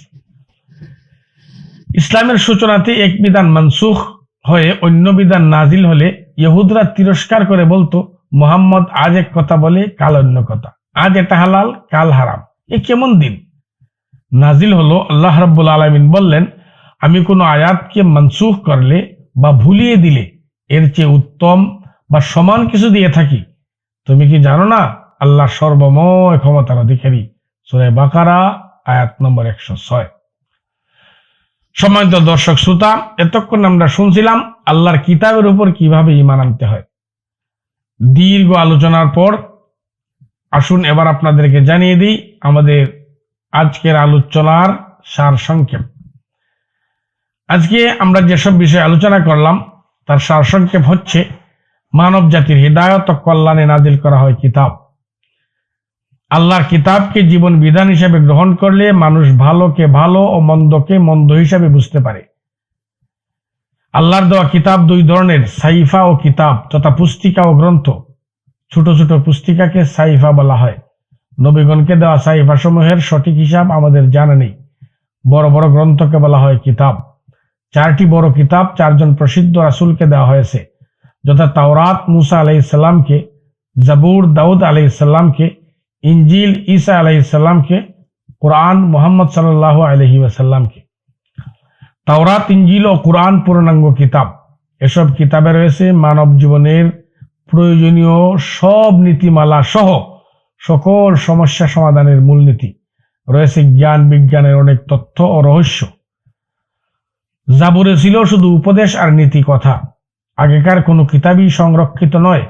ইসলামের সূচনাতে এক বিধান মনসুখ হয়ে অন্য বিধান নাজিল হলে ইহুদরা তিরস্কার করে বলতো, মুহাম্মদ আজ এক কথা বলে কাল অন্য কথা, আজ এটা হালাল কাল হারাম, এ কেমন দিন? নাজিল হলো, আল্লাহ রাব্বুল আলামিন বললেন, আমি কোনো আয়াতকে মনসুখ করলে বা ভুলিয়ে দিলে এর চেয়ে উত্তম বা সমান কিছু দিয়ে থাকি। তুমি কি জানো না আল্লাহ সর্বময় ক্ষমতার অধিকারী? সূরা বাকারা আয়াত নম্বর 106। সম্মানিত দর্শক শ্রোতা, এতক্ষণ আমরা শুনছিলাম আল্লাহর কিতাবের উপর কিভাবে ঈমান আনতে হয়। দীর্ঘ আলোচনার পর আসুন এবার আপনাদেরকে জানিয়ে দিই আমাদের আজকের আলোচনার সার সংক্ষেপ। আজকে আমরা যেসব বিষয়ে আলোচনা করলাম তার সার সংক্ষেপ হচ্ছে, মানব জাতির হিদায়ত ও কল্যাণে নাজিল করা হয় কিতাব। আল্লাহর কিতাবকে জীবন বিধান হিসেবে গ্রহণ করলে মানুষ ভালোকে ভালো ও মন্দকে মন্দ হিসাবে বুঝতে পারে। আল্লাহর দেওয়া কিতাব দুই ধরনের, সাইফা ও কিতাব, তথা পুস্তিকা ও গ্রন্থ। ছোট ছোট পুস্তিকাকে সাইফা বলা হয়। নবীগণকে দেওয়া সাইফা সমূহের সঠিক হিসাব আমাদের জানা নেই। বড় বড় গ্রন্থকে বলা হয় কিতাব। 4টি বড় কিতাব 4 জন প্রসিদ্ধ রাসূলকে দেওয়া হয়েছে, যথা তাওরাত মুসা আলাইহিস সালামকে, জাবুর দাউদ আলাইহিস সালামকে, ইনজিল ঈসা আলাইহিস সালামকে, কোরআন মুহাম্মদ সাল্লাল্লাহু আলাইহি ওয়াসাল্লামকে। তাওরাত, ইনজিল ও কোরআন পূর্ণাঙ্গ কিতাব। এসব কিতাবে রয়েছে মানব জীবনের প্রয়োজনীয় সব নীতিমালা সহ সকল সমস্যা সমাধানের মূলনীতি। রয়েছে জ্ঞান বিজ্ঞানের অনেক তথ্য ও রহস্য। জাবুরে ছিল শুধু উপদেশ আর নীতি কথা। আগেকার কোনো কিতাবই সংরক্ষিত নয়।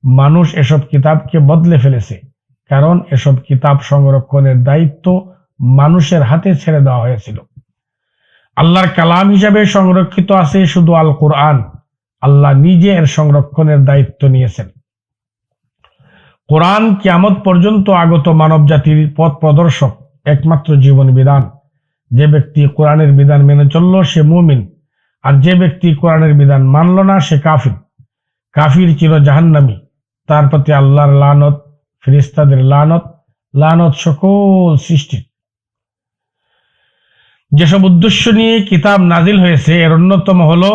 মানুষ এসব কিতাবকে বদলে ফেলেছে, কারণ এসব কিতাব সংরক্ষণের দায়িত্ব মানুষের হাতে ছেড়ে দেওয়া হয়েছিল। আল্লাহর কালাম হিসাবে সংরক্ষিত আছে শুধু আল কোরআন। আল্লাহ নিজে এর সংরক্ষণের দায়িত্ব নিয়েছেন। কোরআন কিয়ামত পর্যন্ত আগত মানব জাতির পথ প্রদর্শক, একমাত্র জীবন বিধান। যে ব্যক্তি কোরআনের বিধান মেনে চলল সে মুমিন, আর যে ব্যক্তি কোরআনের বিধান মানল না সে কাফির। কাফির চির জাহান্নামী। তার প্রতি আল্লাহর লানত, ফেরেশতাদের লানত, লানত সকল সৃষ্টির। যেসব উদ্দেশ্য নিয়ে কিতাব নাজিল হয়েছে এর অন্যতম হলো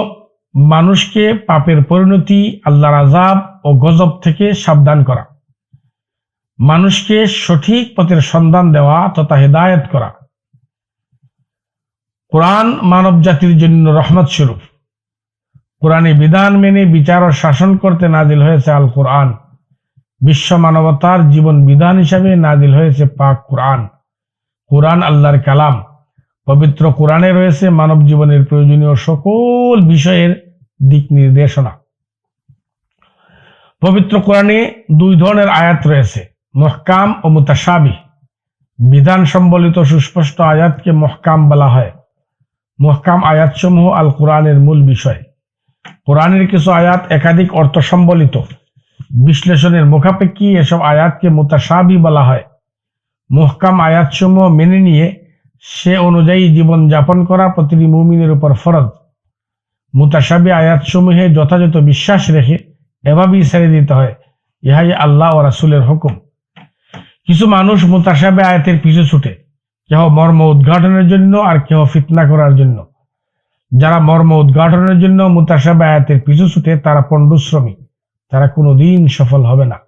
মানুষকে পাপের পরিণতি, আল্লাহর আযাব ও গজব থেকে সাবধান করা, মানুষকে সঠিক পথের সন্ধান দেওয়া তথা হিদায়াত করা। কোরআন মানব জাতির জন্য রহমত স্বরূপ। কোরআনে বিধান মেনে বিচার ও শাসন করতে নাজিল হয়েছে আল কোরআন। বিশ্ব মানবতার জীবন বিধান হিসাবে নাজিল হয়েছে পাক কোরআন। কোরআন আল্লাহর কালাম। পবিত্র কোরআনে রয়েছে মানব জীবনের প্রয়োজনীয় সকল বিষয়ের দিক নির্দেশনা। পবিত্র কোরআনে 2 ধরনের আয়াত রয়েছে, মুহকাম ও মুতাশাবিহ। বিধান সম্বলিত সুস্পষ্ট আয়াতকে মুহকাম বলা হয়। মুহকাম আয়াতসমূহ আল কোরআনের মূল বিষয়। কোরআনের কিছু আয়াত একাধিক অর্থ সম্বলিত। বিশ্লেষণের মুখাপেক্ষী এসব আয়াতকে মুতাশাবিহ বলা হয়। মুহকাম আয়াতসমূহ মেনে নিয়ে সে অনুযায়ী জীবন যাপন করা প্রতিটি মুমিনের উপর ফরজ। মুতাশাবিহ আয়াতসমূহে যথাযথ বিশ্বাস রেখে এভাবেই ছেড়ে দিতে হয়, ইহাই আল্লাহ ও রাসূলের হুকুম। কিছু মানুষ মুতাশাবিহ আয়াতের পিছু ছুটে, কেহ মর্ম উদ্ঘাটনের জন্য আর কেহ ফিতনা করার জন্য। যারা মর্ম উদ্ঘাটনের জন্য মুতাশাবিহ আয়াতের পিছু ছুটে তারা পণ্ডশ্রমী, তারা কোনোদিন সফল হবে না।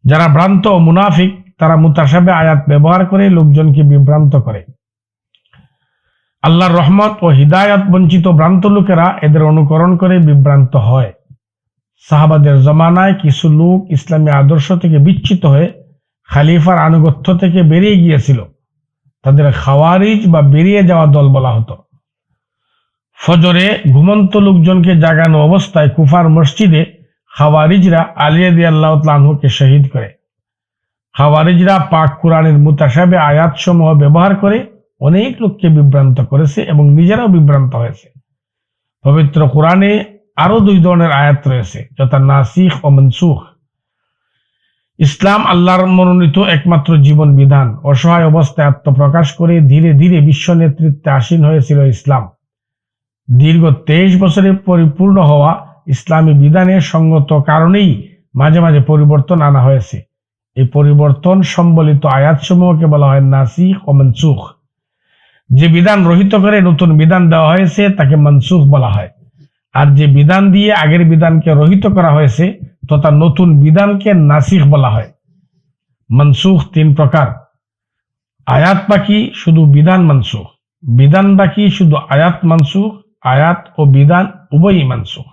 যারা ভ্রান্ত ও মুনাফিক তারা মুতাশাবিহ আয়াত ব্যবহার করে লোকজনকে বিভ্রান্ত করে। আল্লাহর রহমত ও হিদায়াত বঞ্চিত ভ্রান্ত লোকেরা এদের অনুকরণ করে বিভ্রান্ত হয়। সাহাবাদের জমানায় কিছু লোক ইসলামী আদর্শ থেকে বিচ্যুত হয়ে খলিফার আনুগত্য থেকে বেরিয়ে গিয়েছিল। তাদের খাওয়ারিজ বা বেরিয়ে যাওয়া দল বলা হতো। ফজরে ঘুমন্ত লোকজনকে জাগানো অবস্থায় কুফার মসজিদে খাওয়ারিজরা আলী রাদিয়াল্লাহু তাআলা আনহুকে শহীদ করে। খাওয়ারিজরা পাক কোরআনের মুতাশাবিহ আয়াতসমূহ ব্যবহার করে অনেক লোককে বিভ্রান্ত করেছে এবং নিজেরাও বিভ্রান্ত হয়েছে। পবিত্র কোরআনে আরো 2 ধরনের আয়াত রয়েছে, যথা নাসিখ ও মনসুখ। ইসলাম আল্লাহর মনোনীত একমাত্র জীবন বিধান। অসহায় অবস্থায় আত্মপ্রকাশ করে ধীরে ধীরে বিশ্ব নেতৃত্বে আসীন হয়েছিল ইসলাম। দীর্ঘ 23 বছরে পরিপূর্ণ হওয়া ইসলামী বিধানের সঙ্গত কারণেই মাঝে মাঝে পরিবর্তন আনা হয়েছে। এই পরিবর্তন সম্বলিত আয়াতসমূহকে বলা হয় নাসিখ ও মনসুখ। যে বিধান রহিত করে নতুন বিধান দেওয়া হয়েছে তাকে মনসুখ বলা হয়, আর যে বিধান দিয়ে আগের বিধানকে রহিত করা হয়েছে তথা নতুন বিধানকে নাসিখ বলা হয়। মনসুখ 3 প্রকার: আয়াত বাকি শুধু বিধান মনসুখ, বিধান বাকি শুধু আয়াত মনসুখ, আয়াত ও বিধান উভয়ই মনসুখ।